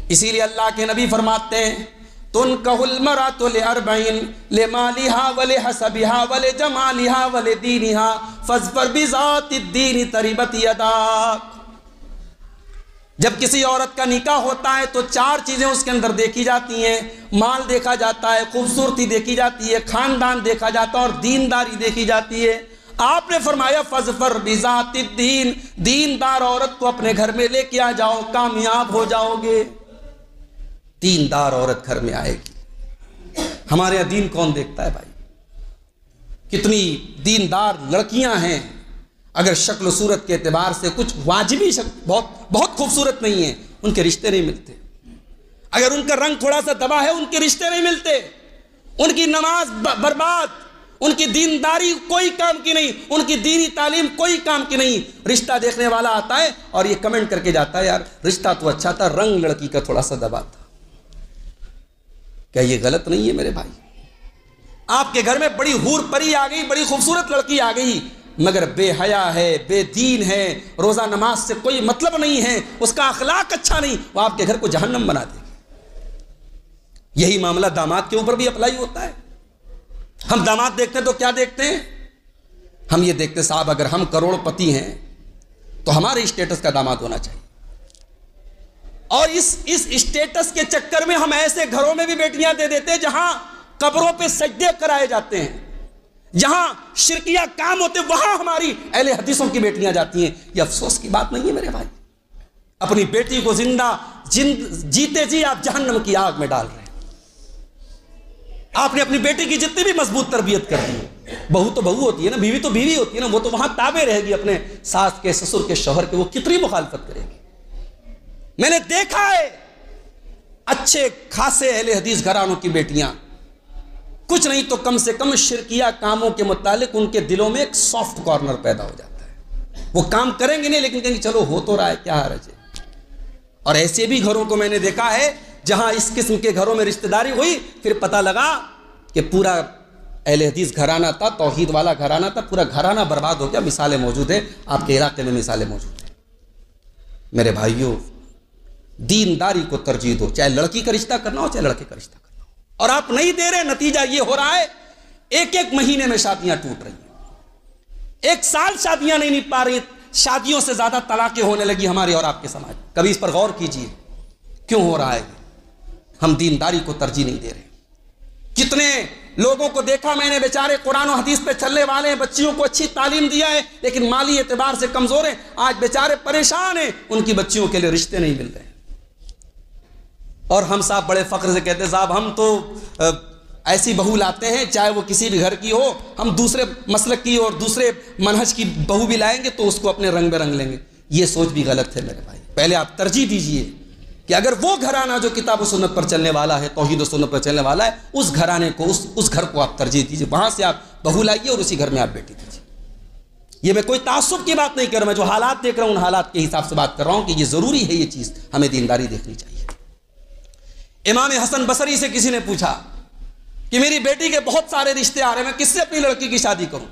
اسی لیے اللہ کے نبی فرماتے ہیں تنکح المرأۃ لأربعین لمالها ولحسبها ولجمالها ولدینها فاظفر بذات الدین تربت یداک. جب کسی عورت کا نکاح ہوتا ہے تو 4 چیزیں اس کے اندر دیکھی جاتی ہیں. مال دیکھا جاتا ہے, خوبصورتی دیکھی جاتی ہے, خاندان دیکھا جاتا ہے اور دینداری دیکھی جاتی ہے. آپ نے فرمایا فاظفر بذات الدین, دیندار عورت کو اپنے گھر میں لے کے آ جاؤ, کامیاب ہو جاؤ گے. دیندار عورت گھر میں آئے گی. ہمارے یہاں دین کون دیکھتا ہے بھائی؟ کتنی دیندار لڑکیاں ہیں, اگر شکل و صورت کے اعتبار سے کچھ واجبی بہت خوبصورت نہیں ہیں, ان کے رشتے نہیں ملتے. اگر ان کا رنگ تھوڑا سا دبا ہے ان کے رشتے نہیں ملتے. ان کی نماز برباد, ان کی دینداری کوئی کام کی نہیں, ان کی دینی تعلیم کوئی کام کی نہیں. رشتہ دیکھنے والا آتا ہے اور یہ کمنٹ کر کے جاتا ہے یار رشتہ تو اچھا تھا, رنگ لڑکی کا تھوڑا سا دبا تھا. کیا یہ غلط نہیں ہے میرے بھائی؟ آپ کے گھر میں بڑی حور پری آ گئی, بڑی خوبصورت لڑکی آ گئی, مگر بے حیا ہے, بے دین ہے, روزہ نماز سے کوئی مطلب نہیں ہے, اس کا اخلاق اچھا نہیں, وہ آپ کے گھر کو جہنم بنا دے گی. یہی معاملہ داماد کے اوپر بھی اپلائی ہوتا ہے. ہم داماد دیکھتے ہیں تو کیا دیکھتے ہیں؟ ہم یہ دیکھتے صاحب اگر ہم کروڑ پتی ہیں تو ہمارے اسٹیٹس کا داماد ہونا چاہیے. اور اس اسٹیٹس کے چکر میں ہم ایسے گھروں میں بھی بیٹیاں دے دیتے ہیں جہاں قبروں پہ سجدے کرائے جاتے ہیں, جہاں شرکیہ کام ہوتے, وہاں ہماری اہل حدیثوں کی بیٹیاں جاتی ہیں. یہ افسوس کی بات نہیں ہے میرے بھائی؟ اپنی بیٹی کو جیتے جی آپ جہنم کی آگ میں ڈال رہے ہیں. آپ نے اپنی بیٹی کی جتنی بھی مضبوط تربیت کر دی, بہو تو بہو ہوتی ہے نا, بیوی تو بیوی ہوتی ہے نا, وہ تو وہاں تابع رہے گی اپنے ساس کے, سسر کے, شوہر کے, وہ کتنی مخالفت کرے گی. میں نے دیکھا ہے اچھے خاصے اہل حدیث گھرانوں کی بیٹیاں کچھ نہیں تو کم سے کم شرکیہ کاموں کے متعلق ان کے دلوں میں ایک سافٹ کارنر پیدا ہو جاتا ہے. وہ کام کریں گے نہیں لیکن کہیں گے چلو ہو تو رہا ہے, کیا حرج ہے. اور ایسے بھی گھروں کو میں نے دیکھا ہے جہاں اس قسم کے گھروں میں رشتہ داری ہوئی, پھر پتہ لگا کہ پورا اہل حدیث گھرانہ تھا, توحید والا گھرانہ تھا, پورا گھرانہ برباد ہو گیا. مثالیں موجود ہیں آپ کے علاقے میں, مثالیں موجود ہیں. میرے بھائیوں, دینداری کو ترجیح دو, چاہے لڑکی کا رشتہ کرنا ہو چاہے لڑکے کا رشتہ کرنا ہو. اور آپ نہیں دے رہے, نتیجہ یہ ہو رہا ہے 1 مہینے میں شادیاں ٹوٹ رہی ہیں, 1 سال شادیاں نہیں نپ پا رہی, شادیوں سے زیادہ طلاقیں ہونے لگی ہمارے اور آپ کے سماج. کبھی اس پر غور کیجئے کیوں ہو رہا ہے؟ ہم دینداری کو ترجیح نہیں دے رہے. کتنے لوگوں کو دیکھا میں نے بیچارے قرآن و حدیث پہ چلنے والے ہیں, بچیوں کو اچھی تعلیم دیا ہے لیکن مالی اعتبار سے کمزور ہیں, آج بیچارے پریشان ہیں, ان کی بچیوں کے لیے رشتے نہیں مل رہے. اور ہم صاحب بڑے فخر سے کہتے ہیں صاحب ہم تو ایسی بہو لاتے ہیں چاہے وہ کسی بھی گھر کی ہو, ہم دوسرے مسلک کی اور دوسرے منہج کی بہو بھی لائیں گے تو اس کو اپنے رنگ میں رنگ لیں گے. یہ سوچ بھی غلط ہے میرے بھائی. پہلے آپ ترجیح دیجئے کہ اگر وہ گھرانہ جو کتاب و سنت پر چلنے والا ہے, توحید و سنت پر چلنے والا ہے, اس گھرانے کو, اس گھر کو آپ ترجیح دیجئے, وہاں سے آپ بہو لائیے اور اسی گھر میں آپ بیٹی دیجئے. یہ میں کوئی تعصب کی بات نہیں کر رہا, میں جو حالات دیکھ رہا ہوں ان حالات کے حساب سے بات کر رہا ہوں کہ یہ ضروری ہے, یہ چیز ہمیں دینداری دیکھنی چاہیے. امام حسن بصری سے کسی نے پوچھا کہ میری بیٹی کے بہت سارے رشتے آ رہے ہیں, میں کس سے اپنی لڑکی کی شادی کروں؟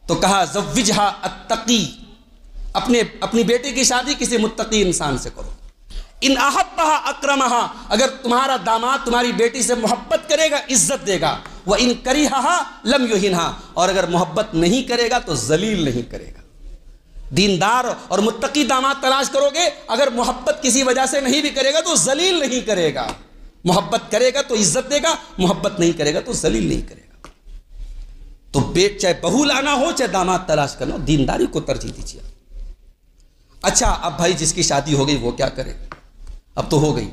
تو کہا زوجھا التقی, اپنی بیٹی کی شادی کسی متقی انسان سے کرو. ان احبھا اکرمھا, اگر تمہارا داماد تمہاری بیٹی سے محبت کرے گا عزت دے گا, وہ ان کریھا لم یہنھا, اور اگر محبت نہیں کرے گا تو ذلیل نہیں کرے گا. دیندار اور متقی داماد تلاش کرو گے, اگر محبت کسی وجہ سے نہیں بھی کرے گا تو ذلیل نہیں کرے گا. محبت کرے گا تو عزت دے گا, محبت نہیں کرے گا تو ذلیل نہیں کرے گا. تو چاہے بہو لانا ہو چاہے داماد تلاش کرنا ہو, دینداری کو ترجیح دیجیے. اچھا اب بھائی جس کی شادی ہو گئی وہ کیا کرے؟ اب تو ہو گئی.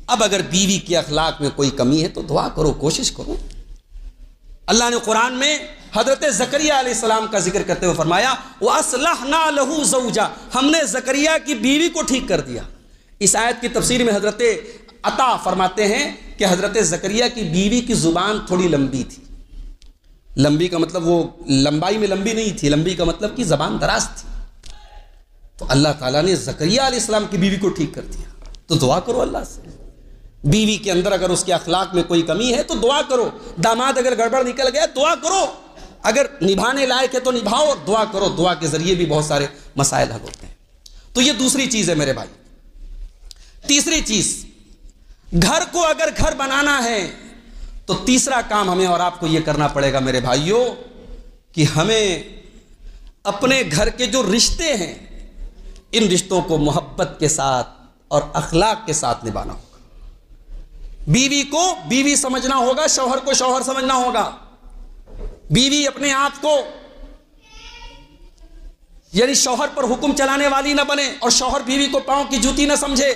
اب اگر بیوی کے اخلاق میں کوئی کمی ہے تو دعا کرو, کوشش کرو. اللہ نے قرآن میں حضرت زکریا علیہ السلام کا ذکر کرتے ہوئے فرمایا وَأَصْلَحْنَا لَهُ زَوْجَهُ، ہم نے زکریا کی بیوی کو ٹھیک کر دیا۔ اس آیت کی تفسیر میں حضرت عطا فرماتے ہیں کہ حضرت زکریا کی بیوی کی زبان تھوڑی لمبی تھی۔ لمبی کا مطلب وہ لمبائی میں لمبی نہیں تھی، لمبی کا مطلب کہ زبان دراز تھی۔ تو اللہ تعالیٰ نے زکریا علیہ السلام کی بیوی کو ٹھیک کر دیا۔ تو دعا کرو اللہ سے، بیوی کے اندر اگر اس کے اخلاق میں کوئی کمی ہے تو دعا کرو، داماد اگر گڑبڑ نکل گیا دعا کرو، اگر نبھانے لائق ہے تو نبھاؤ اور دعا کرو، دعا کے ذریعے بھی بہت سارے مسائل حل ہوتے ہیں۔ تو یہ دوسری چیز ہے میرے بھائی۔ تیسری چیز، گھر کو اگر گھر بنانا ہے تو تیسرا کام ہمیں اور آپ کو یہ کرنا پڑے گا میرے بھائیوں کہ ہمیں اپنے گھر کے جو رشتے ہیں ان رشتوں کو محبت کے ساتھ اور اخلاق کے ساتھ نبھانا ہوگا۔ بیوی کو بیوی سمجھنا ہوگا، شوہر کو شوہر سمجھنا ہوگا۔ بیوی اپنے آپ کو یعنی شوہر پر حکم چلانے والی نہ بنے اور شوہر بیوی کو پاؤں کی جوتی نہ سمجھے،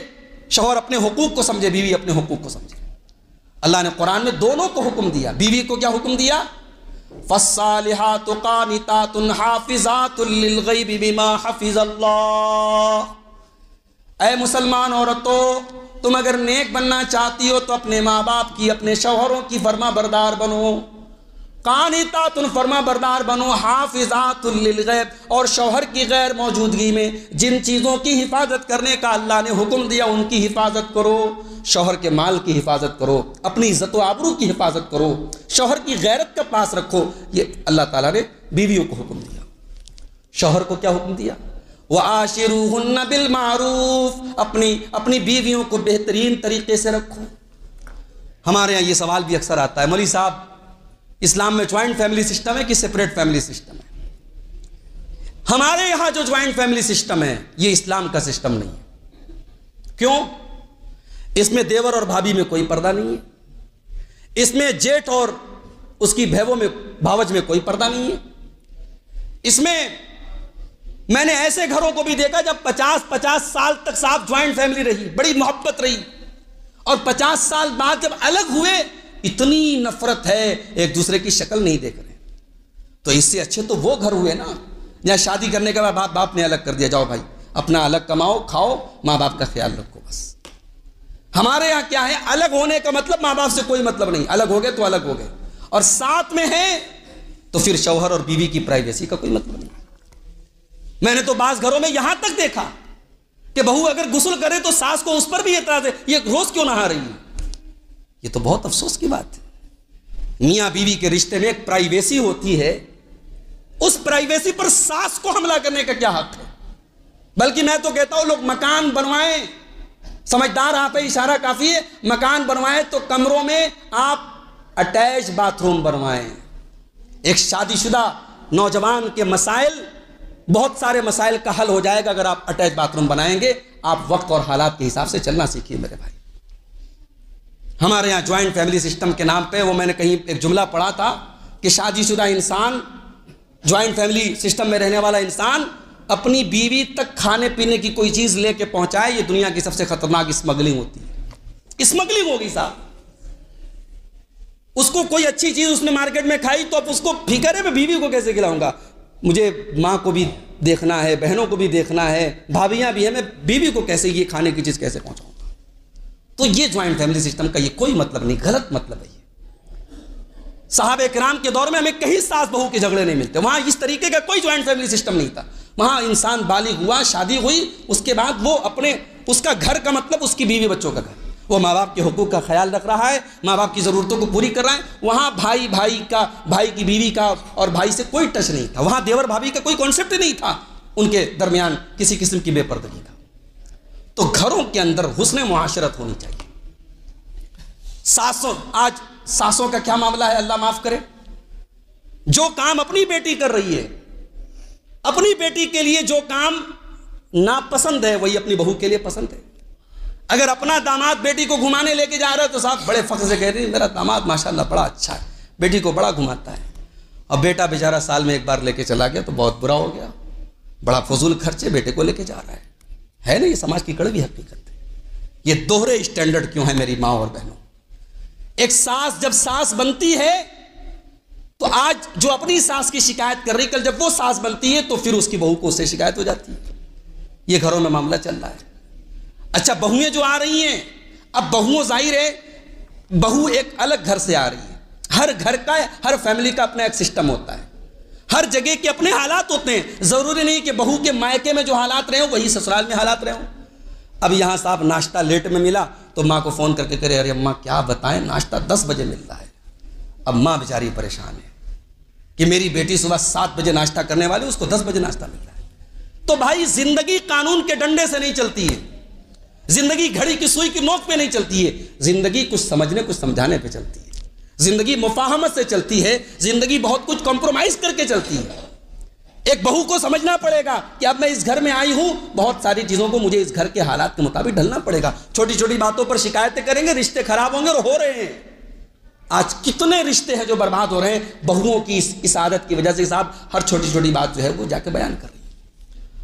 شوہر اپنے حقوق کو سمجھے، بیوی اپنے حقوق کو سمجھے۔ اللہ نے قرآن میں دونوں کو حکم دیا۔ بیوی کو کیا حکم دیا؟ فَالصَّالِحَاتُ قَانِتَاتٌ حَافِظَاتٌ لِلْغَيْبِ بِمَا حَفِظَ اللَّهُ۔ اے مسلمان عورتوں، تم اگر نیک بننا چاہتی ہو تو اپنے ماں باپ کی، اپنے شوہروں کی فرما بردار بنو۔ قانتات، فرما بردار بنو، حافظات للغیب، اور شوہر کی غیر موجودگی میں جن چیزوں کی حفاظت کرنے کا اللہ نے حکم دیا ان کی حفاظت کرو۔ شوہر کے مال کی حفاظت کرو، اپنی عزت و آبرو کی حفاظت کرو، شوہر کی غیرت کا پاس رکھو۔ یہ اللہ تعالیٰ نے بیویوں کو حکم دیا۔ شوہر کو کیا حکم دیا؟ وَعَاشِرُوهُنَّ بِالْمَعْرُوفِ، اپنی بیویوں کو بہترین طریقے سے رکھو۔ ہمارے یہاں یہ سوال بھی اکثر آتا ہے، مولوی صاحب اسلام میں جوائنٹ فیملی سسٹم ہے کہ سپریٹ فیملی سسٹم ہے؟ ہمارے یہاں جو جوائنٹ فیملی سسٹم ہے یہ اسلام کا سسٹم نہیں ہے۔ کیوں؟ اس میں دیور اور بھابھی میں کوئی پردہ نہیں ہے، اس میں جیٹھ اور اس کی بھیووں میں بھاوج میں کوئی پردہ نہیں ہے۔ اس میں نے ایسے گھروں کو بھی دیکھا جب 50 سال تک صاحب جوائنٹ فیملی رہی، بڑی محبت رہی، اور 50 سال بعد جب الگ ہوئے اتنی نفرت ہے، ایک دوسرے کی شکل نہیں دیکھ رہے۔ تو اس سے اچھے تو وہ گھر ہوئے نا جہاں شادی کرنے کے بعد باپ نے الگ کر دیا، جاؤ بھائی اپنا الگ کماؤ کھاؤ، ماں باپ کا خیال رکھو بس۔ ہمارے یہاں کیا ہے، الگ ہونے کا مطلب ماں باپ سے کوئی مطلب نہیں، الگ ہو گئے تو الگ ہو گئے، اور ساتھ میں ہیں تو پھر شوہر اور بیوی کی پرائیویسی کا کوئی مطلب نہیں۔ میں نے تو بعض گھروں میں یہاں تک دیکھا کہ بہو اگر غسل کرے تو ساس کو اس پر بھی اعتراض ہے، یہ روز کیوں نہا رہی ہے؟ یہ تو بہت افسوس کی بات ہے۔ میاں بیوی کے رشتے میں ایک پرائیویسی ہوتی ہے، اس پرائیویسی پر ساس کو حملہ کرنے کا کیا حق ہے؟ بلکہ میں تو کہتا ہوں لوگ مکان بنوائیں، سمجھدار آپ اشارہ کافی ہے، مکان بنوائیں تو کمروں میں آپ اٹیچ باتھ روم بنوائیں۔ ایک شادی شدہ نوجوان کے مسائل، بہت سارے مسائل کا حل ہو جائے گا اگر آپ اٹیچ باتھ روم بنائیں گے۔ آپ وقت اور حالات کے حساب سے چلنا سیکھیے میرے بھائی۔ ہمارے یہاں جوائنٹ فیملی سسٹم کے نام پہ وہ میں نے کہیں ایک جملہ پڑھا تھا کہ شادی شدہ انسان، جوائنٹ فیملی سسٹم میں رہنے والا انسان اپنی بیوی تک کھانے پینے کی کوئی چیز لے کے پہنچائے، یہ دنیا کی سب سے خطرناک اسمگلنگ ہوتی ہے۔ اسمگلنگ ہوگی صاحب، اس کو کوئی اچھی چیز اس نے مارکیٹ میں کھائی تو اب اس کو فکر ہے میں بیوی کو کیسے کھلاؤں گا، مجھے ماں کو بھی دیکھنا ہے، بہنوں کو بھی دیکھنا ہے، بھابیاں بھی ہیں، میں بیوی کو کیسے یہ کھانے کی چیز کیسے پہنچاؤں گا؟ تو یہ جوائنٹ فیملی سسٹم کا یہ کوئی مطلب نہیں، غلط مطلب ہے یہ۔ صحابہ کرام کے دور میں ہمیں کہیں ساس بہو کے جھگڑے نہیں ملتے، وہاں اس طریقے کا کوئی جوائنٹ فیملی سسٹم نہیں تھا۔ وہاں انسان بالغ ہوا، شادی ہوئی، اس کے بعد وہ اس کا گھر کا مطلب اس کی بیوی بچوں کا گھر، وہ ماں باپ کے حقوق کا خیال رکھ رہا ہے، ماں باپ کی ضرورتوں کو پوری کر رہا ہے۔ وہاں بھائی کی بیوی کا اور بھائی سے کوئی ٹچ نہیں تھا، وہاں دیور بھابھی کا کوئی کانسیپٹ نہیں تھا ان کے درمیان کسی قسم کی بے پردگی کا۔ تو گھروں کے اندر حسن معاشرت ہونی چاہیے۔ آج ساسوں کا کیا معاملہ ہے، اللہ معاف کرے، جو کام اپنی بیٹی کر رہی ہے، اپنی بیٹی کے لیے جو کام ناپسند ہے وہی اپنی بہو کے لیے پسند ہے۔ اگر اپنا داماد بیٹی کو گھمانے لے کے جا رہا ہے تو صاحب بڑے فخر سے کہہ رہے ہیں میرا داماد ماشاءاللہ بڑا اچھا ہے، بیٹی کو بڑا گھماتا ہے۔ اب بیٹا بیچارہ سال میں ایک بار لے کے چلا گیا تو بہت برا ہو گیا، بڑا فضول خرچے بیٹے کو لے کے جا رہا ہے نا؟ یہ سماج کی کڑوی حقیقت ہے۔ یہ دوہرے اسٹینڈرڈ کیوں ہے میری ماں اور بہنوں؟ ایک ساس جب ساس بنتی ہے تو آج جو اپنی ساس کی شکایت کر رہی، کل جب وہ ساس بنتی ہے تو پھر اس کی بہو کو اس سے شکایت ہو جاتی ہے. یہ گھروں میں معاملہ چل رہا ہے. اچھا بہویں جو آ رہی ہیں، اب بہویں ظاہر ہے بہو ایک الگ گھر سے آ رہی ہے. ہر گھر کا، ہر فیملی کا اپنا ایک سسٹم ہوتا ہے، ہر جگہ کے اپنے حالات ہوتے ہیں. ضروری نہیں کہ بہو کے مائکے میں جو حالات رہے ہوں وہی سسرال میں حالات رہے ہوں. اب یہاں صاحب ناشتہ لیٹ میں ملا تو ماں کو فون کر کے کرے، ارے اماں کیا بتائیں، ناشتہ 10 بجے مل رہا ہے. اب ماں بیچاری پریشان ہے کہ میری بیٹی صبح 7 بجے ناشتہ کرنے والی، اس کو 10 بجے ناشتہ مل رہا ہے. تو بھائی زندگی قانون کے ڈنڈے سے نہیں چلتی ہے، زندگی گھڑی کی سوئی کی نوک پہ نہیں چلتی ہے. زندگی کچھ سمجھنے کچھ سمجھانے پہ چلتی ہے، زندگی مفاہمت سے چلتی ہے، زندگی بہت کچھ کمپرومائز کر کے چلتی ہے. ایک بہو کو سمجھنا پڑے گا کہ اب میں اس گھر میں آئی ہوں، بہت ساری چیزوں کو مجھے اس گھر کے حالات کے مطابق ڈھلنا پڑے گا. چھوٹی چھوٹی باتوں پر شکایتیں کریں گے، رشتے خراب ہوں گے، اور ہو رہے ہیں. آج کتنے رشتے ہیں جو برباد ہو رہے ہیں بہوؤں کی اس عادت کی وجہ سے. صاحب ہر چھوٹی چھوٹی بات جو ہے وہ جا کے بیان کر رہی ہے.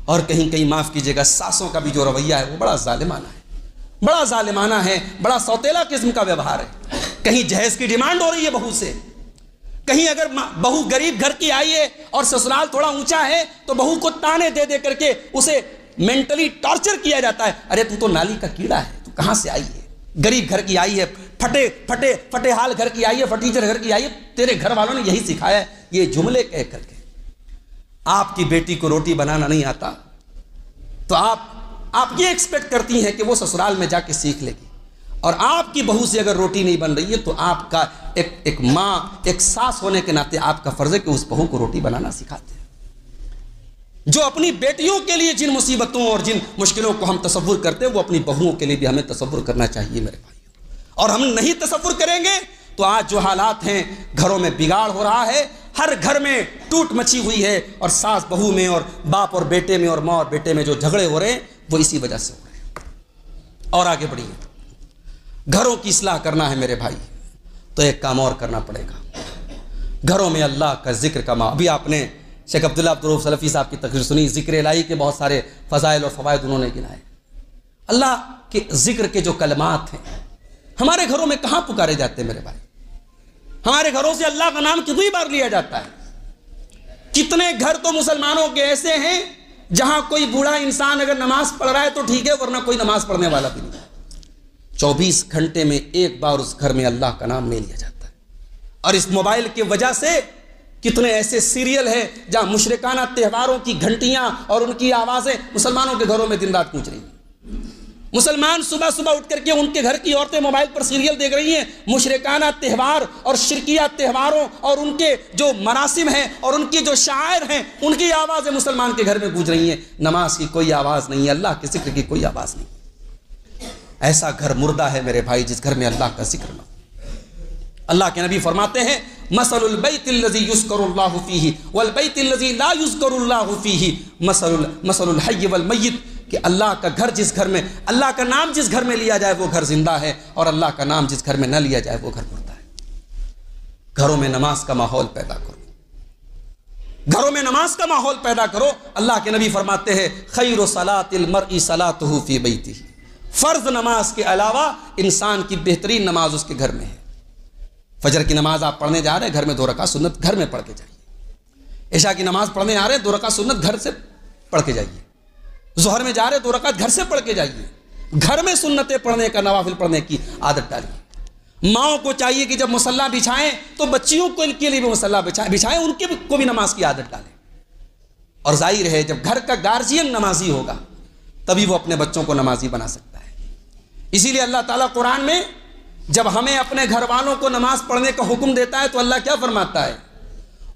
اور کہیں کہیں معاف کیجیے گا ساسوں کا بھی جو رویہ ہے وہ بڑا ظالمانہ ہے، بڑا ظالمانہ ہے، بڑا سوتیلا قسم کا ویوہار ہے. کہیں جہیز کی ڈیمانڈ ہو رہی ہے بہو سے، کہیں اگر بہو غریب گھر کی آئی ہے اور سسرال تھوڑا اونچا ہے تو بہو کو تانے دے دے کر کے اسے مینٹلی ٹارچر کیا جاتا ہے. ارے تو نالی کا کیڑا ہے، تو کہاں سے آئی ہے، غریب گھر کی آئی ہے، پھٹے حال گھر کی آئی ہے، فرنیچر گھر کی آئی ہے، تیرے گھر والوں نے یہی سکھایا ہے. یہ جملے کہہ کر کے آپ کی بیٹی کو روٹی بنانا نہیں آتا تو آپ یہ ایکسپیکٹ کرتی ہیں کہ وہ سسرال میں جا کے سیکھ لے گی. اور آپ کی بہو سے اگر روٹی نہیں بن رہی ہے تو آپ کا ایک ماں، ایک ساس ہونے کے ناطے آپ کا فرض ہے کہ اس بہو کو روٹی بنانا سکھاتے ہیں. جو اپنی بیٹیوں کے لیے جن مصیبتوں اور جن مشکلوں کو ہم تصور کرتے ہیں وہ اپنی بہوؤں کے لیے بھی ہمیں تصور کرنا چاہیے میرے بھائیوں. اور ہم نہیں تصور کریں گے تو آج جو حالات ہیں گھروں میں بگاڑ ہو رہا ہے، ہر گھر میں ٹوٹ مچی ہوئی ہے، اور ساس بہو میں اور باپ اور بیٹے میں اور ماں اور بیٹے میں جو جھگڑے ہو رہے ہیں وہ اسی وجہ سے ہو رہے ہیں. اور آگے بڑھیے، گھروں کی اصلاح کرنا ہے میرے بھائی تو ایک کام اور کرنا پڑے گا. گھروں میں اللہ کا ذکر کا ابھی آپ نے شیخ عبداللہ عبدالرؤف سلفی صاحب کی تقریر سنی، ذکر الہی کے بہت سارے فضائل اور فوائد انہوں نے گنائے. اللہ کے ذکر کے جو کلمات ہیں ہمارے گھروں میں کہاں پکارے جاتے ہیں میرے بھائی؟ ہمارے گھروں سے اللہ کا نام کتنی بار لیا جاتا ہے؟ کتنے گھر تو مسلمانوں کے ایسے ہیں جہاں کوئی بوڑھا انسان اگر نماز پڑھ رہا ہے تو ٹھیک ہے، ورنہ کوئی نماز پڑھنے والا بھی نہیں. 24 گھنٹے میں ایک بار اس گھر میں اللہ کا نام نہیں لیا جاتا ہے. اور اس موبائل کی وجہ سے کتنے ایسے سیریل ہیں جہاں مشرکانہ تہواروں کی گھنٹیاں اور ان کی آوازیں مسلمانوں کے گھروں میں دن رات گونج رہی ہیں. مسلمان صبح صبح اٹھ کر کے ان کے گھر کی عورتیں موبائل پر سیریل دیکھ رہی ہیں، مشرکانہ تہوار اور شرکیہ تہواروں اور ان کے جو مراسم ہیں اور ان کی جو شعائر ہیں ان کی آوازیں مسلمان کے گھر میں گونج رہی ہیں. نماز کی کوئی آواز نہیں ہے، اللہ کے ذکر کی کوئی آواز نہیں. ایسا گھر مردہ ہے میرے بھائی جس گھر میں اللہ کا ذکر نہ ہو. اللہ کے نبی فرماتے ہیں مثل البیت الذی یذکر اللہ فیہ والبیت الذی لا یذکر اللہ فیہ مثل الحی والمیت، کہ اللہ کا گھر جس گھر میں اللہ کا نام جس گھر میں لیا جائے وہ گھر زندہ ہے، اور اللہ کا نام جس گھر میں نہ لیا جائے وہ گھر مردہ ہے. گھروں میں نماز کا ماحول پیدا کرو، گھروں میں نماز کا ماحول پیدا کرو. اللہ کے نبی فرماتے ہیں خیر صلاۃ المرء صلاۃہ فی بیتہ، فرض نماز کے علاوہ انسان کی بہترین نماز اس کے گھر میں ہے. فجر کی نماز آپ پڑھنے جا رہے ہیں، گھر میں 2 رکعت سنت گھر میں پڑھ کے جائیے. عشاء کی نماز پڑھنے آ رہے ہیں، 2 رکعت سنت گھر سے پڑھ کے جائیے. ظہر میں جا رہے 2 رکعت گھر سے پڑھ کے جائیے. گھر میں سنتیں پڑھنے کا، نوافل پڑھنے کی عادت ڈالیے. ماؤں کو چاہیے کہ جب مصلی بچھائیں تو بچیوں کے لیے بھی مصلی بچھائیں، ان کے کو بھی نماز کی عادت ڈالیں. اور ظاہر ہے جب گھر کا گارجین نمازی ہوگا تبھی وہ اپنے بچوں کو نمازی بنا سکتا ہے. اسی لیے اللہ تعالیٰ قرآن میں جب ہمیں اپنے گھر والوں کو نماز پڑھنے کا حکم دیتا ہے تو اللہ کیا فرماتا ہے؟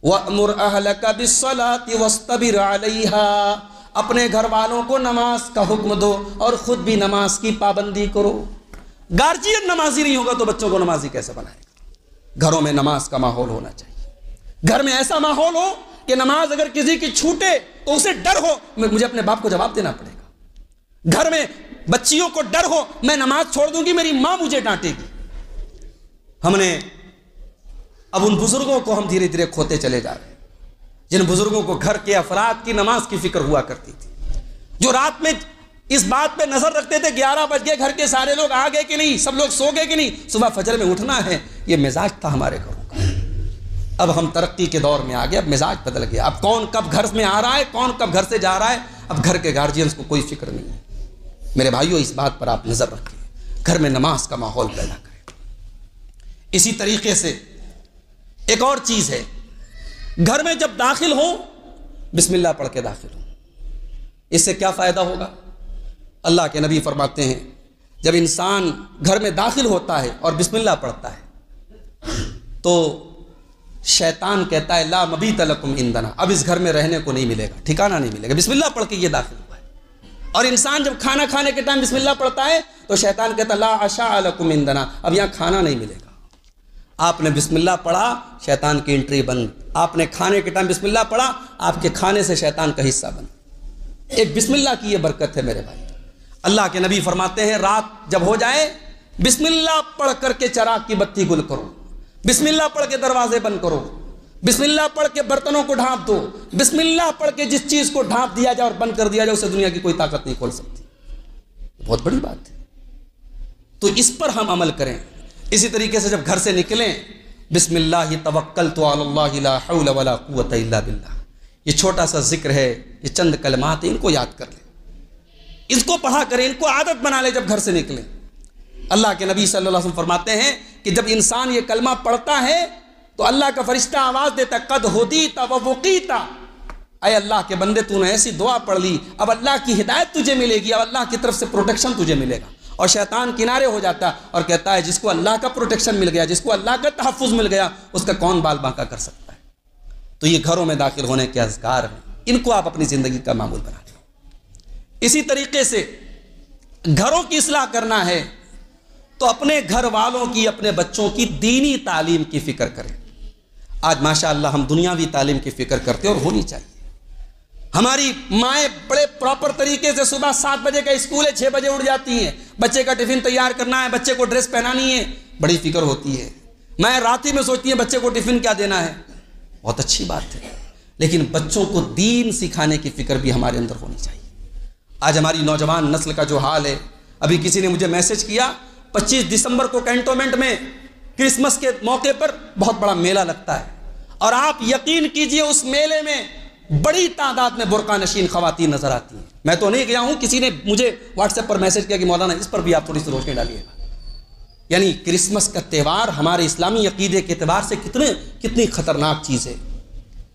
وَأْمُرْ أَهْلَكَ بِالصَّلَاةِ وَاسْتَبِرْ عَلَيْهَا، اپنے گھر والوں کو نماز کا حکم دو اور خود بھی نماز کی پابندی کرو. گارجین نمازی نہیں ہوگا تو بچوں کو نمازی کیسے بنائے گا؟ گھروں میں نماز کا ماحول ہونا چاہیے. گھر میں ایسا ماحول ہو کہ نماز اگر کسی کی چھوٹے تو اسے ڈر ہو مجھے اپنے باپ کو جواب دینا پڑے گا. گھر میں بچیوں کو ڈر ہو میں نماز چھوڑ دوں گی میری ماں مجھے ڈانٹے گی. ہم نے اب ان بزرگوں کو ہم دھیرے دھیرے کھوتے چلے جا رہے ہیں جن بزرگوں کو گھر کے افراد کی نماز کی فکر ہوا کرتی تھی، جو رات میں اس بات پہ نظر رکھتے تھے 11 بج گئے، گھر کے سارے لوگ آ گئے کہ نہیں، سب لوگ سو گئے کہ نہیں، صبح فجر میں اٹھنا ہے. یہ مزاج تھا ہمارے گھروں کا. اب ہم ترقی کے دور میں آ گئے، اب مزاج بدل گیا، اب کون کب گھر میں آ رہا ہے، کون کب گھر سے جا رہا ہے، اب گھر کے گارجینز کو کوئی فکر نہیں ہے۔ میرے بھائیوں، اس بات پر آپ نظر رکھیں، گھر میں نماز کا ماحول پیدا کریں۔ اسی طریقے سے ایک اور چیز ہے، گھر میں جب داخل ہو بسم اللہ پڑھ کے داخل ہو۔ اس سے کیا فائدہ ہوگا؟ اللہ کے نبی فرماتے ہیں جب انسان گھر میں داخل ہوتا ہے اور بسم اللہ پڑھتا ہے تو شیطان کہتا ہے لا مبیت لکم عندنا، اب اس گھر میں رہنے کو نہیں ملے گا، ٹھکانہ نہیں ملے گا، بسم اللہ پڑھ کے یہ داخل ہوا ہے۔ اور انسان جب کھانا کھانے کے ٹائم بسم اللہ پڑھتا ہے تو شیطان کہتا ہے لا عشاء لکم عندنا، اب یہاں کھانا نہیں ملے گا۔ آپ نے بسم اللہ پڑھا، شیطان کی انٹری بند۔ آپ نے کھانے کے ٹائم بسم اللہ پڑھا، آپ کے کھانے سے شیطان کا حصہ بند۔ ایک بسم اللہ کی یہ برکت ہے میرے بھائی۔ اللہ کے نبی فرماتے ہیں رات جب ہو جائے بسم اللہ پڑھ کر کے چراغ کی بتی گل کرو، بسم اللہ پڑھ کے دروازے بند کرو، بسم اللہ پڑھ کے برتنوں کو ڈھانپ دو، بسم اللہ پڑھ کے جس چیز کو ڈھانپ دیا جائے اور بند کر دیا جائے اسے دنیا کی کوئی طاقت نہیں کھول سکتی۔ بہت بڑی بات ہے، تو اس پر ہم عمل کریں۔ اسی طریقے سے جب گھر سے نکلیں بسم اللہ توکلت علی اللہ لا حول ولا قوت الا باللہ، یہ چھوٹا سا ذکر ہے، یہ چند کلمات ہیں، ان کو یاد کر لیں، اس کو پڑھا کریں، ان کو عادت بنا لیں جب گھر سے نکلیں۔ اللہ کے نبی صلی اللہ علیہ وسلم فرماتے ہیں کہ جب انسان یہ کلمہ پڑھتا ہے تو اللہ کا فرشتہ آواز دیتا ہے قد ہدیت و وقیت، اے اللہ کے بندے تو نے ایسی دعا پڑھ لی، اب اللہ کی ہدایت تجھے ملے گی، اب اللہ کی طرف سے پروٹیکشن تجھے ملے گا۔ اور شیطان کنارے ہو جاتا ہے اور کہتا ہے جس کو اللہ کا پروٹیکشن مل گیا، جس کو اللہ کا تحفظ مل گیا، اس کا کون بال باقا کر سکتا ہے۔ تو یہ گھروں میں داخل ہونے کے اذکار ہیں، ان کو آپ اپنی زندگی کا معمول بنا لیں۔ اسی طریقے سے گھروں کی اصلاح کرنا ہے تو اپنے گھر والوں کی، اپنے بچوں کی دینی تعلیم کی فکر کریں۔ آج ماشاءاللہ ہم دنیاوی تعلیم کی فکر کرتے ہیں اور ہونی چاہیے۔ ہماری مائیں بڑے پراپر طریقے سے صبح 7 بجے کا اسکول ہے، 6 بجے اٹھ جاتی ہیں، بچے کا ٹفن تیار کرنا ہے، بچے کو ڈریس پہنانی ہے، بڑی فکر ہوتی ہے۔ میں رات ہی میں سوچتی ہیں بچے کو ٹفن کیا دینا ہے، بہت اچھی بات ہے، لیکن بچوں کو دین سکھانے کی فکر بھی ہمارے اندر ہونی چاہیے۔ آج ہماری نوجوان نسل کا جو حال ہے، ابھی کسی نے مجھے میسج کیا 25 دسمبر کو کینٹونمنٹ میں کرسمس کے موقع پر بہت بڑا میلہ لگتا ہے، اور آپ یقین کیجئے اس میلے میں بڑی تعداد میں برقع نشین خواتین نظر آتی ہیں۔ میں تو نہیں گیا ہوں، کسی نے مجھے واٹس ایپ پر میسج کیا کہ مولانا اس پر بھی آپ تھوڑی سی روشنی ڈالیے گا۔ یعنی کرسمس کا تہوار ہمارے اسلامی عقیدے کے اعتبار سے کتنی خطرناک چیز ہے۔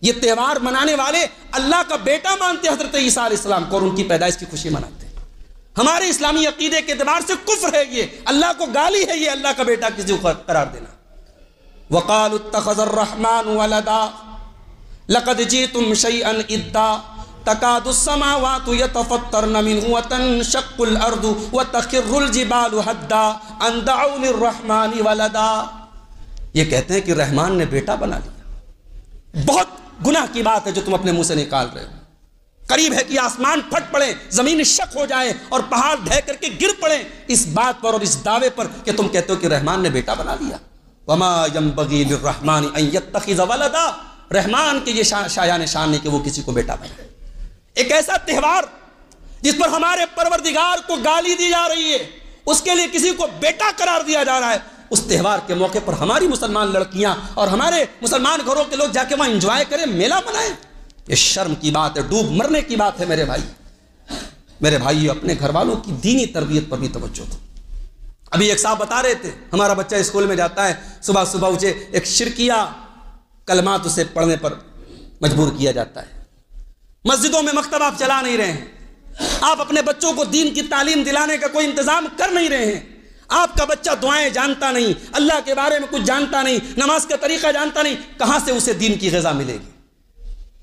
یہ تہوار منانے والے اللہ کا بیٹا مانتے ہیں حضرت عیسیٰ علیہ السلام کو، اور ان کی پیدائش کی خوشی مناتے ہیں۔ ہمارے اسلامی عقیدے کے اعتبار سے کفر ہے، یہ اللہ کو گالی ہے، یہ اللہ کا بیٹا کسی کو قرار دینا۔ وقالوا اتخذ الرحمن ولدا لقد جئتم شيئا ادا تكاد السماوات يتفطرن منه وتنشق الارض وتخر الجبال هدا ان دعوا للرحمن ولدا۔ یہ کہتے ہیں کہ رحمان نے بیٹا بنا لیا۔ بہت گناہ کی بات ہے جو تم اپنے منہ سے نکال رہے ہو۔ قریب ہے کہ آسمان پھٹ پڑے، زمین شق ہو جائے اور پہاڑ ڈھہ کر کے گر پڑے اس بات پر اور اس دعوے پر کہ تم کہتے ہو کہ رحمان نے بیٹا بنا لیا۔ وما ينبغي للرحمن ان يتخذ ولدا، رحمان کے یہ شایان شان نہیں کہ وہ کسی کو بیٹا بنائے۔ ایک ایسا تہوار جس پر ہمارے پروردگار کو گالی دی جا رہی ہے، اس کے لیے کسی کو بیٹا قرار دیا جا رہا ہے، اس تہوار کے موقع پر ہماری مسلمان لڑکیاں اور ہمارے مسلمان گھروں کے لوگ جا کے وہاں انجوائے کریں، میلہ منائیں، یہ شرم کی بات ہے، ڈوب مرنے کی بات ہے۔ میرے بھائی اپنے گھر والوں کی دینی تربیت پر بھی توجہ دو۔ ابھی ایک صاحب بتا رہے تھے ہمارا بچہ اسکول میں جاتا ہے، صبح صبح اسے ایک شرکیہ کلمات اسے پڑھنے پر مجبور کیا جاتا ہے۔ مسجدوں میں مکتب آپ چلا نہیں رہے ہیں، آپ اپنے بچوں کو دین کی تعلیم دلانے کا کوئی انتظام کر نہیں رہے ہیں۔ آپ کا بچہ دعائیں جانتا نہیں، اللہ کے بارے میں کچھ جانتا نہیں، نماز کا طریقہ جانتا نہیں، کہاں سے اسے دین کی غذا ملے گی؟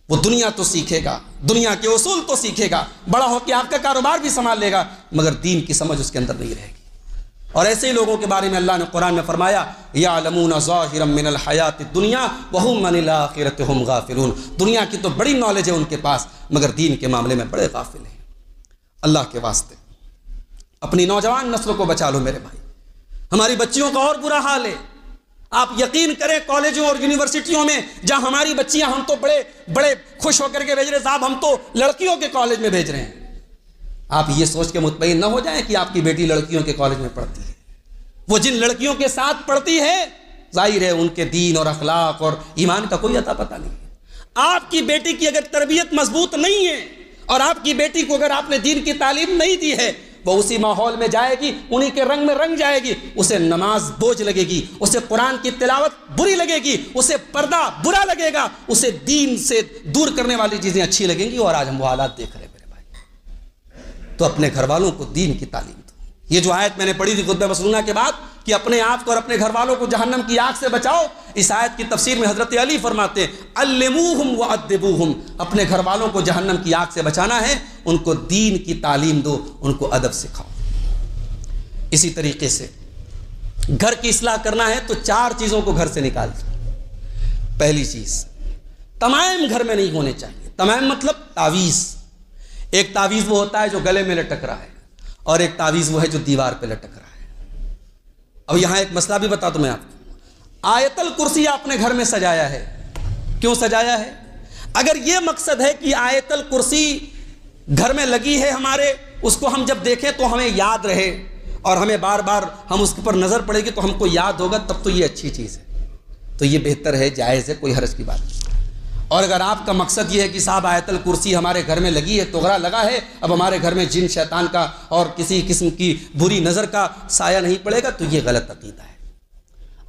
وہ دنیا تو سیکھے گا، دنیا کے اصول تو سیکھے گا، بڑا ہو کے آپ کا کاروبار بھی سنبھال لے گا، مگر دین کی سمجھ اس کے اندر نہیں رہے گی۔ اور ایسے ہی لوگوں کے بارے میں اللہ نے قرآن میں فرمایا یعلمون ظاہرا من الحیات الدنیا وہم عن الآخرۃ ہم غافلون، دنیا کی تو بڑی نالج ہے ان کے پاس مگر دین کے معاملے میں بڑے غافل ہیں۔ اللہ کے واسطے اپنی نوجوان نسلوں کو بچا لو میرے بھائی۔ ہماری بچیوں کا اور برا حال ہے، آپ یقین کریں کالجوں اور یونیورسٹیوں میں جہاں ہماری بچیاں، ہم تو بڑے خوش ہو کر کے بھیج رہے صاحب، ہم تو لڑکیوں کے کالج میں بھیج رہے ہیں۔ آپ یہ سوچ کے مطمئن نہ ہو جائیں کہ آپ کی بیٹی لڑکیوں کے کالج میں پڑھتی ہے، وہ جن لڑکیوں کے ساتھ پڑھتی ہے ظاہر ہے ان کے دین اور اخلاق اور ایمان کا کوئی اتا پتہ نہیں ہے۔ آپ کی بیٹی کی اگر تربیت مضبوط نہیں ہے اور آپ کی بیٹی کو اگر آپ نے دین کی تعلیم نہیں دی ہے، وہ اسی ماحول میں جائے گی، انہی کے رنگ میں رنگ جائے گی، اسے نماز بوجھ لگے گی، اسے قرآن کی تلاوت بری لگے گی، اسے پردہ برا لگے گا، اسے دین سے دور کرنے والی چیزیں اچھی لگیں گی، اور آج ہم وہ حالات دیکھ رہے ہیں میرے بھائی۔ تو اپنے گھر والوں کو دین کی تعلیم دو۔ یہ جو آیت میں نے پڑھی تھی خطبہ مسنونہ کے بعد کہ اپنے آپ کو اور اپنے گھر والوں کو جہنم کی آگ سے بچاؤ، اس آیت کی تفسیر میں حضرت علی فرماتے ہیں علموہم وادبوہم، اپنے گھر والوں کو جہنم کی آگ سے بچانا ہے، ان کو دین کی تعلیم دو، ان کو ادب سکھاؤ۔ اسی طریقے سے گھر کی اصلاح کرنا ہے تو 4 چیزوں کو گھر سے نکال دو۔ پہلی چیز، تمائم گھر میں نہیں ہونے چاہیے۔ تمائم مطلب تعویذ۔ ایک تعویذ وہ ہوتا ہے جو گلے میں لٹک رہا ہے، اور ایک تعویذ وہ ہے جو دیوار پہ لٹک رہا ہے۔ اب یہاں ایک مسئلہ بھی بتا دوں میں آپ کو، آیت الکرسی آپ نے گھر میں سجایا ہے، کیوں سجایا ہے؟ اگر یہ مقصد ہے کہ آیت الکرسی گھر میں لگی ہے ہمارے، اس کو ہم جب دیکھیں تو ہمیں یاد رہے اور ہمیں بار بار ہم اس پر نظر پڑے گی تو ہم کو یاد ہوگا، تب تو یہ اچھی چیز ہے، تو یہ بہتر ہے، جائز ہے، کوئی حرج کی بات نہیں۔ اور اگر آپ کا مقصد یہ ہے کہ صاحب آیت الکرسی ہمارے گھر میں لگی ہے، توغرا لگا ہے، اب ہمارے گھر میں جن شیطان کا اور کسی قسم کی بری نظر کا سایہ نہیں پڑے گا، تو یہ غلط عقیدہ ہے۔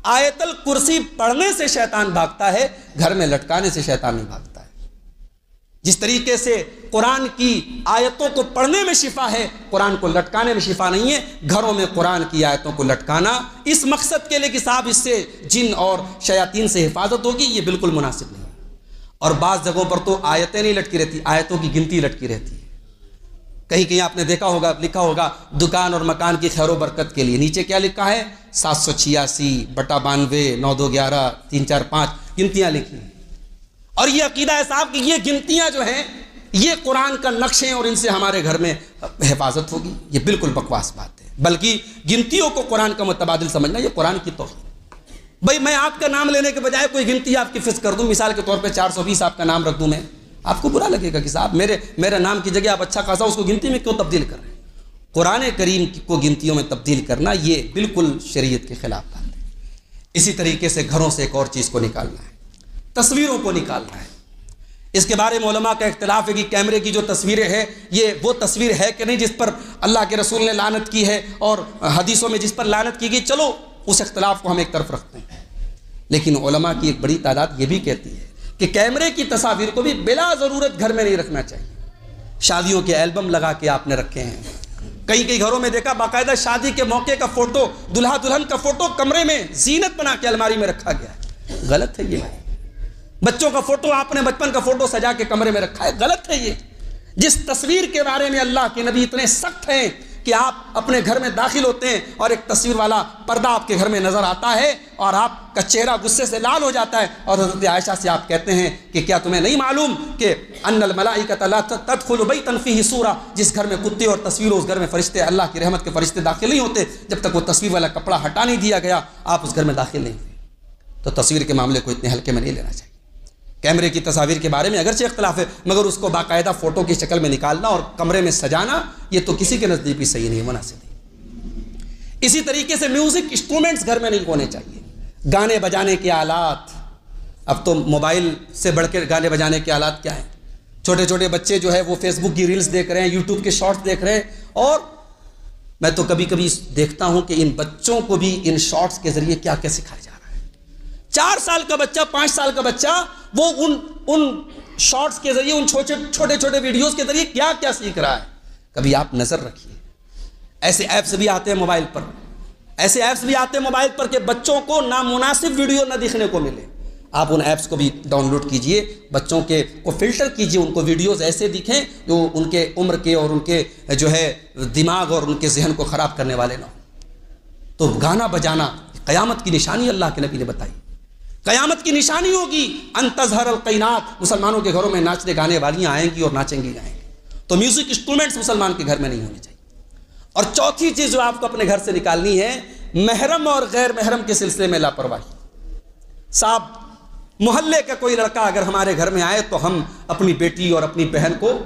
آیت الکرسی پڑھنے سے شیطان بھاگتا ہے، گھر میں لٹکانے سے شیطان نہیں بھاگتا ہے۔ جس طریقے سے قرآن کی آیتوں کو پڑھنے میں شفا ہے، قرآن کو لٹکانے میں شفا نہیں ہے۔ گھروں میں قرآن کی آیتوں کو لٹکانا اس مقصد کے لیے کہ صاحب اس سے جن اور شیاطین سے حفاظت ہوگی، یہ بالکل مناسب نہیں ہے۔ اور بعض جگہوں پر تو آیتیں نہیں لٹکی رہتی، آیتوں کی گنتی لٹکی رہتی ہے۔ کہیں کہیں آپ نے دیکھا ہوگا، لکھا ہوگا دکان اور مکان کی خیر و برکت کے لیے، نیچے کیا لکھا ہے؟ 786/92 9211 345 گنتیاں لکھی ہیں۔ اور یہ عقیدہ ہے صاحب کہ یہ گنتیاں جو ہیں یہ قرآن کا نقش ہیں اور ان سے ہمارے گھر میں حفاظت ہوگی۔ یہ بالکل بکواس بات ہے، بلکہ گنتیوں کو قرآن کا متبادل سمجھنا یہ قرآن کی توہین۔ بھائی میں آپ کا نام لینے کے بجائے کوئی گنتی آپ کی فکس کر دوں، مثال کے طور پہ 420 آپ کا نام رکھ دوں میں، آپ کو برا لگے گا کہ صاحب میرے نام کی جگہ آپ اچھا خاصا اس کو گنتی میں کیوں تبدیل کر رہے ہیں؟ قرآن کریم کو گنتیوں میں تبدیل کرنا یہ بالکل شریعت کے خلاف بات ہے۔ اسی طریقے سے گھروں سے ایک اور چیز کو نکالنا ہے، تصویروں کو نکالنا ہے۔ اس کے بارے میں علماء کا اختلاف ہے کہ کیمرے کی جو تصویریں ہیں یہ وہ تصویر ہے کہ نہیں جس پر اللہ کے رسول نے لعنت کی ہے اور حدیثوں میں جس پر لعنت کی گئی، چلو اس اختلاف کو ہم ایک طرف رکھتے ہیں۔ لیکن علماء کی ایک بڑی تعداد یہ بھی کہتی ہے کہ کیمرے کی تصاویر کو بھی بلا ضرورت گھر میں نہیں رکھنا چاہیے۔ شادیوں کے البم لگا کے آپ نے رکھے ہیں، کئی گھروں میں دیکھا باقاعدہ شادی کے موقع کا فوٹو، دلہا دلہن کا فوٹو کمرے میں زینت بنا کے الماری میں رکھا گیا ہے، غلط ہے یہ۔ بچوں کا فوٹو آپ نے بچپن کا فوٹو سجا کے کمرے میں رکھا ہے، غلط ہے یہ۔ جس تصویر کے بارے میں اللہ کے نبی اتنے سخت ہیں کہ آپ اپنے گھر میں داخل ہوتے ہیں اور ایک تصویر والا پردہ آپ کے گھر میں نظر آتا ہے اور آپ کا چہرہ غصے سے لال ہو جاتا ہے، اور حضرت عائشہ سے آپ کہتے ہیں کہ کیا تمہیں نہیں معلوم کہ ان الملائکۃ لا تدخل بیتا فیہ صورہ، جس گھر میں کتے اور تصویر ہو اس گھر میں فرشتے، اللہ کی رحمت کے فرشتے داخل نہیں ہوتے جب تک وہ تصویر والا کپڑا ہٹا نہیں دیا گیا، آپ اس گھر میں داخل نہیں ہوئے۔ تو تصویر کے معاملے کو اتنے ہلکے میں نہیں لینا چاہیے۔ کیمرے کی تصاویر کے بارے میں اگرچہ اختلاف ہے، مگر اس کو باقاعدہ فوٹو کی شکل میں نکالنا اور کمرے میں سجانا یہ تو کسی کے نزدیک بھی صحیح نہیں، مناسب نہیں۔ اسی طریقے سے میوزک انسٹرومنٹس گھر میں نہیں ہونے چاہیے، گانے بجانے کے آلات۔ اب تو موبائل سے بڑھ کے گانے بجانے کے آلات کیا ہیں؟ چھوٹے چھوٹے بچے جو ہے وہ فیس بک کی ریلز دیکھ رہے ہیں، یوٹیوب کے شارٹس دیکھ رہے ہیں، اور میں تو کبھی کبھی دیکھتا ہوں کہ ان بچوں کو بھی ان شارٹس کے ذریعے کیا کیا سکھایا جا رہا ہے۔ 4 سال کا بچہ، 5 سال کا بچہ وہ ان شارٹس کے ذریعے، ان چھوٹے چھوٹے ویڈیوز کے ذریعے کیا کیا سیکھ رہا ہے، کبھی آپ نظر رکھیے۔ ایسے ایپس بھی آتے ہیں موبائل پر، کہ بچوں کو نامناسب ویڈیو نہ دیکھنے کو ملے، آپ ان ایپس کو بھی ڈاؤن لوڈ کیجئے، بچوں کو فلٹر کیجئے، ان کو ویڈیوز ایسے دکھیں جو ان کے عمر کے اور ان کے جو ہے دماغ اور ان کے ذہن کو خراب کرنے والے نہ ہوں۔ تو گانا بجانا قیامت کی نشانی اللہ کے نبی نے بتائی، قیامت کی نشانی ہوگی ان تظہر القینات، مسلمانوں کے گھروں میں ناچنے گانے والیاں آئیں گی اور ناچیں گی گائیں گی۔ تو میوزک انسٹرومنٹس مسلمان کے گھر میں نہیں ہونے چاہیے۔ اور چوتھی چیز جو آپ کو اپنے گھر سے نکالنی ہے، محرم اور غیر محرم کے سلسلے میں لاپرواہی۔ صاحب محلے کا کوئی لڑکا اگر ہمارے گھر میں آئے تو ہم اپنی بیٹی اور اپنی بہن کو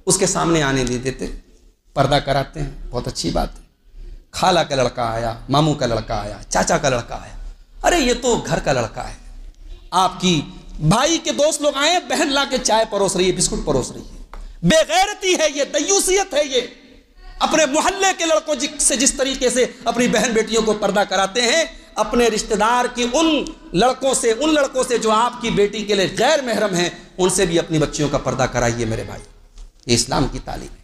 اس کے سامنے آنے نہیں دیتے، پردہ کراتے ہیں، بہت اچھی بات ہے۔ خالہ کا لڑکا آیا، ماموں کا لڑکا آیا، چاچا کا لڑکا آیا، ارے یہ تو گھر کا لڑکا ہے، آپ کی بھائی کے دوست لوگ آئے، بہن لا کے چائے پروس رہی ہے، بسکٹ پروس رہی ہے، بے غیرتی ہے یہ، دیوسیت ہے یہ۔ اپنے محلے کے لڑکوں سے جس طریقے سے اپنی بہن بیٹیوں کو پردہ کراتے ہیں، اپنے رشتہ دار کی ان لڑکوں سے جو آپ کی بیٹی کے لیے غیر محرم ہیں، ان سے بھی اپنی بچیوں کا پردہ کرائیے میرے بھائی۔ یہ اسلام کی تعلیم ہے۔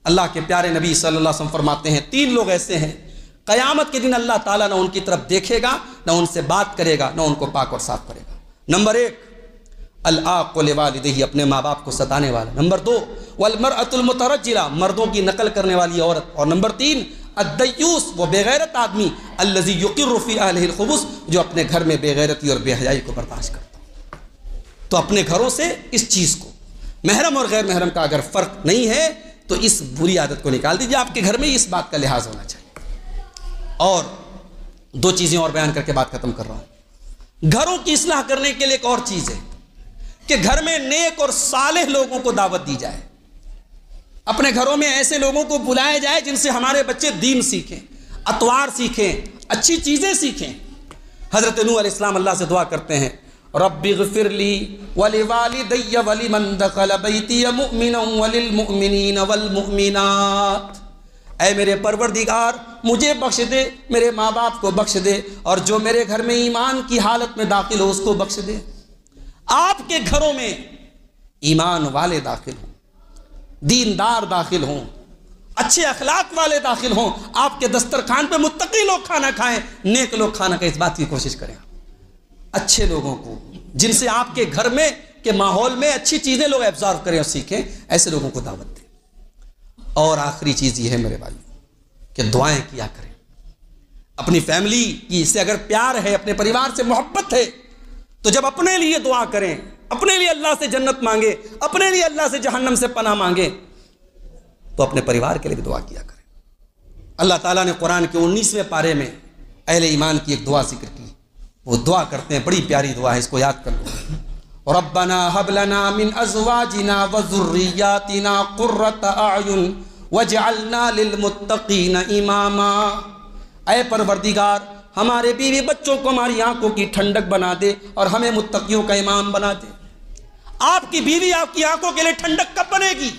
اللہ کے پیارے نبی صلی اللہ علیہ وسلم فرماتے ہیں 3 لوگ ایسے ہیں قیامت کے دن اللہ تعالیٰ نہ ان کی طرف دیکھے گا، نہ ان سے بات کرے گا، نہ ان کو پاک اور صاف کرے گا۔ نمبر 1 العاق لوالدیہ، اپنے ماں باپ کو ستانے والا۔ نمبر 2 والمرأة المترجلہ، مردوں کی نقل کرنے والی عورت۔ اور نمبر 3 الدیوس، وہ بے غیرت آدمی، الذی یقر فی اہلہ الخبث، جو اپنے گھر میں بے غیرتی اور بے حیائی کو برداشت کرتا۔ تو اپنے گھروں سے اس چیز کو، محرم اور غیر محرم کا اگر فرق نہیں ہے تو اس بری عادت کو نکال دیجیے۔ آپ کے گھر میں اس بات کا لحاظ ہونا چاہیے۔ اور 2 چیزیں اور بیان کر کے بات ختم کر رہا ہوں۔ گھروں کی اصلاح کرنے کے لیے ایک اور چیز ہے کہ گھر میں نیک اور صالح لوگوں کو دعوت دی جائے۔ اپنے گھروں میں ایسے لوگوں کو بلایا جائے جن سے ہمارے بچے دین سیکھیں، اطوار سیکھیں، اچھی چیزیں سیکھیں۔ حضرت نوح علیہ السلام اللہ سے دعا کرتے ہیں رب اغفر لی ولوالدی ولمن دخل بیتی مؤمنا وللمؤمنین والمؤمنات، اے میرے پروردگار مجھے بخش دے، میرے ماں باپ کو بخش دے، اور جو میرے گھر میں ایمان کی حالت میں داخل ہو اس کو بخش دے۔ آپ کے گھروں میں ایمان والے داخل ہوں، دیندار داخل ہوں، اچھے اخلاق والے داخل ہوں، آپ کے دسترخوان پہ متقی لوگ کھانا کھائیں، نیک لوگ کھانا کھائیں۔ اس بات کی کوشش کریں، اچھے لوگوں کو جن سے آپ کے گھر میں کے ماحول میں اچھی چیزیں لوگ ایبزارو کریں اور سیکھیں، ایسے لوگوں کو دعوت دیں۔ اور آخری چیز یہ ہے میرے بھائی کہ دعائیں کیا کریں۔ اپنی فیملی کی سے اگر پیار ہے، اپنے پریوار سے محبت ہے، تو جب اپنے لیے دعا کریں، اپنے لیے اللہ سے جنت مانگے، اپنے لیے اللہ سے جہنم سے پناہ مانگے، تو اپنے پریوار کے لیے بھی دعا کیا کریں۔ اللہ تعالیٰ نے قرآن کے 19ویں پارے میں اہل ایمان کی ایک دعا ذکر کی، وہ دعا کرتے ہیں، بڑی پیاری دعا ہے، اس کو یاد کر لو۔ ربنا هب لنا من ازواجنا وذرياتنا قرة اعین واجعلنا للمتقین اماما، اے پروردگار ہمارے بیوی بچوں کو ہماری آنکھوں کی ٹھنڈک بنا دے اور ہمیں متقیوں کا امام بنا دے۔ آپ کی بیوی آپ کی آنکھوں کے لیے ٹھنڈک کب بنے گی؟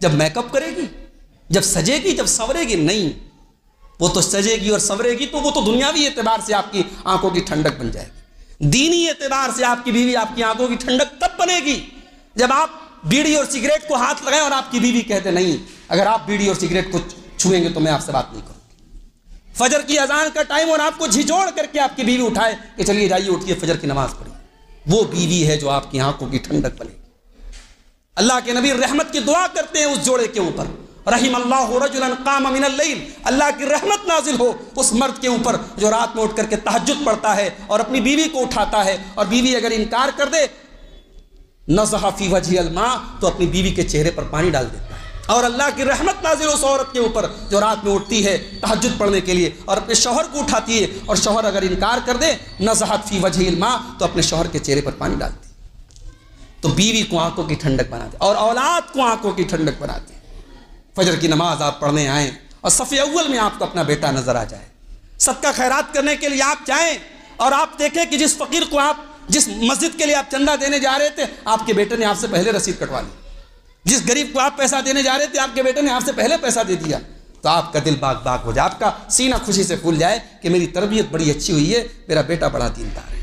جب میک اپ کرے گی، جب سجے گی، جب سنورے گی؟ نہیں، وہ تو سجے گی اور سنورے گی تو وہ تو دنیاوی اعتبار سے آپ کی آنکھوں کی ٹھنڈک بن جائے گی۔ دینی اعتبار سے آپ کی بیوی آپ کی آنکھوں کی ٹھنڈک تب بنے گی جب آپ بیڑی اور سگریٹ کو ہاتھ لگائیں اور آپ کی بیوی کہتے نہیں اگر آپ بیڑی اور سگریٹ کو چھوئیں گے تو میں آپ سے بات نہیں کروں گی۔ فجر کی اذان کا ٹائم اور آپ کو جھنجھوڑ کر کے آپ کی بیوی اٹھائے کہ چلیے جائیے اٹھیے فجر کی نماز پڑھیں، وہ بیوی ہے جو آپ کی آنکھوں کی ٹھنڈک بنے گی۔ اللہ کے نبی رحمت کی دعا کرتے ہیں اس جوڑے کے اوپر، رحم اللہ رجلا قام من اللیل، اللہ کی رحمت نازل ہو اس مرد کے اوپر جو رات میں اٹھ کر کے تہجد پڑھتا ہے اور اپنی بیوی کو اٹھاتا ہے، اور بیوی اگر انکار کر دے نضح فی وجہ الماء، تو اپنی بیوی کے چہرے پر پانی ڈال دیتا ہے۔ اور اللہ کی رحمت نازل اس عورت کے اوپر جو رات میں اٹھتی ہے تہجد پڑھنے کے لیے اور اپنے شوہر کو اٹھاتی ہے، اور شوہر اگر انکار کر دے نضحت فی وجہ الماء، تو اپنے شوہر کے چہرے پر پانی ڈالتی ہے۔ تو بیوی کو آنکھوں کی ٹھنڈک بناتی اور اولاد کو آنکھوں کی ٹھنڈک بناتی۔ فجر کی نماز آپ پڑھنے آئیں اور صف اول میں آپ کو اپنا بیٹا نظر آ جائے، صدقہ خیرات کرنے کے لیے آپ جائیں اور آپ دیکھیں کہ جس فقیر کو آپ جس مسجد کے لیے آپ چندہ دینے جا رہے تھے آپ کے بیٹے نے آپ سے پہلے رسید کٹوا لی، جس غریب کو آپ پیسہ دینے جا رہے تھے آپ کے بیٹے نے آپ سے پہلے پیسہ دے دیا، تو آپ کا دل باغ باغ ہو جائے، آپ کا سینہ خوشی سے پھول جائے کہ میری تربیت بڑی اچھی ہوئی ہے، میرا بیٹا بڑا دیندار ہے۔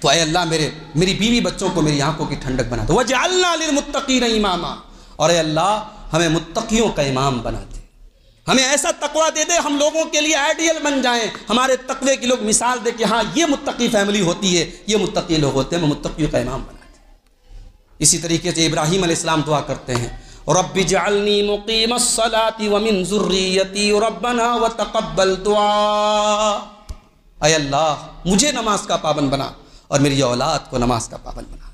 تو اے اللہ میری بیوی بچوں کو میری آنکھوں کی ٹھنڈک بنا دو، وَجْعَلْنَا لِلْمُتَّقِينَ إِمَامًا، اور اے اللہ ہمیں متقیوں کا امام بنا دے، ہمیں ایسا تقویٰ دے دے ہم لوگوں کے لیے آئیڈیل بن جائیں، ہمارے تقوی کے لوگ مثال دے کہ ہاں یہ متقی فیملی ہوتی ہے، یہ متقی لوگ ہوتے ہیں، ہمیں متقیوں کا امام بنا دے۔ اسی طریقے سے ابراہیم علیہ السلام دعا کرتے ہیں رب اجعلنی مقیم الصلاۃ ومن ذریتی ربنا وتقبل دعاء، اے اللہ مجھے نماز کا پابند بنا اور میری اولاد کو نماز کا پابند بنا۔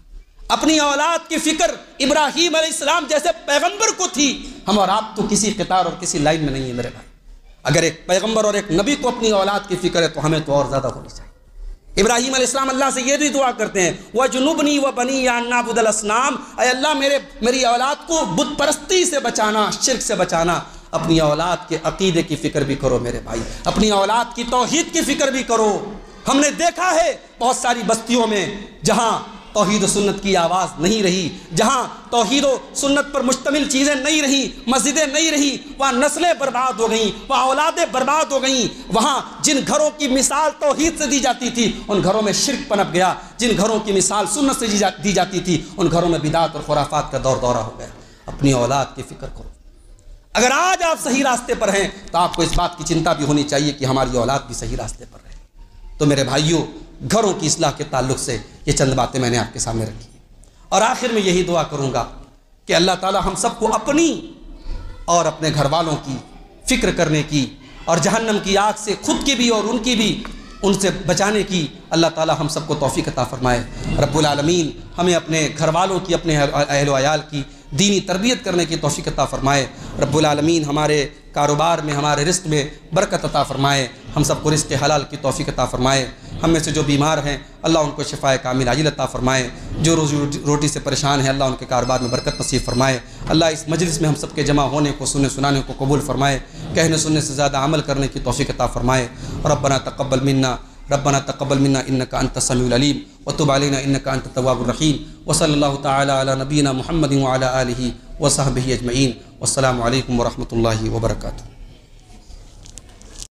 اپنی اولاد کی فکر ابراہیم علیہ السلام جیسے پیغمبر کو تھی، ہم اور آپ تو کسی قطار اور کسی لائن میں نہیں ہیں میرے بھائی۔ اگر ایک پیغمبر اور ایک نبی کو اپنی اولاد کی فکر ہے تو ہمیں تو اور زیادہ ہونی چاہیے۔ ابراہیم علیہ السلام اللہ سے یہ بھی دعا کرتے ہیں وَجُنُبْنِي وَبَنِيَّ أَن نَّعْبُدَ الْأَصْنَامَ، اے اللہ میری اولاد کو بت پرستی سے بچانا، شرک سے بچانا، اپنی اولاد کے عقیدے کی فکر بھی کرو میرے بھائی، اپنی اولاد کی توحید کی فکر بھی کرو۔ ہم نے دیکھا ہے بہت ساری بستیوں میں جہاں توحید و سنت کی آواز نہیں رہی، جہاں توحید و سنت پر مشتمل چیزیں نہیں رہیں، مسجدیں نہیں رہیں، وہاں نسلیں برباد ہو گئیں، وہاں اولادیں برباد ہو گئیں۔ وہاں جن گھروں کی مثال توحید سے دی جاتی تھی ان گھروں میں شرک پنپ گیا، جن گھروں کی مثال سنت سے دی جاتی تھی ان گھروں میں بدعت اور خرافات کا دورہ ہو گیا۔ اپنی اولاد کی فکر کرو۔ اگر آج آپ صحیح راستے پر ہیں تو آپ کو اس بات کی چنتا بھی ہونی چاہیے کہ ہماری اولاد بھی صحیح راستے پر رہے۔ تو میرے بھائیوں، گھروں کی اصلاح کے تعلق سے یہ چند باتیں میں نے آپ کے سامنے رکھی ہیں، اور آخر میں یہی دعا کروں گا کہ اللہ تعالی ہم سب کو اپنی اور اپنے گھر والوں کی فکر کرنے کی، اور جہنم کی آگ سے خود کی بھی اور ان کی بھی، ان سے بچانے کی اللہ تعالی ہم سب کو توفیق عطا فرمائے۔ رب العالمین ہمیں اپنے گھر والوں کی، اپنے اہل و عیال کی دینی تربیت کرنے کی توفیق عطا فرمائے۔ رب العالمین ہمارے کاروبار میں، ہمارے رزق میں برکت عطا فرمائے، ہم سب کو رزق حلال کی توفیق عطا فرمائے۔ ہم میں سے جو بیمار ہیں اللہ ان کو شفائے کامل عاجل عطا فرمائے، جو روزی روٹی سے پریشان ہیں اللہ ان کے کاروبار میں برکت نصیب فرمائے۔ اللہ اس مجلس میں ہم سب کے جمع ہونے کو، سننے سنانے کو قبول فرمائے، کہنے سننے سے زیادہ عمل کرنے کی توفیق عطا فرمائے۔ ربنا تقبل منا انك انت السميع العليم وتب علينا انك انت التواب الرحيم، وصلى الله تعالى على نبينا محمد وعلى اله وصحبه اجمعين، والسلام عليكم ورحمة الله وبركاته۔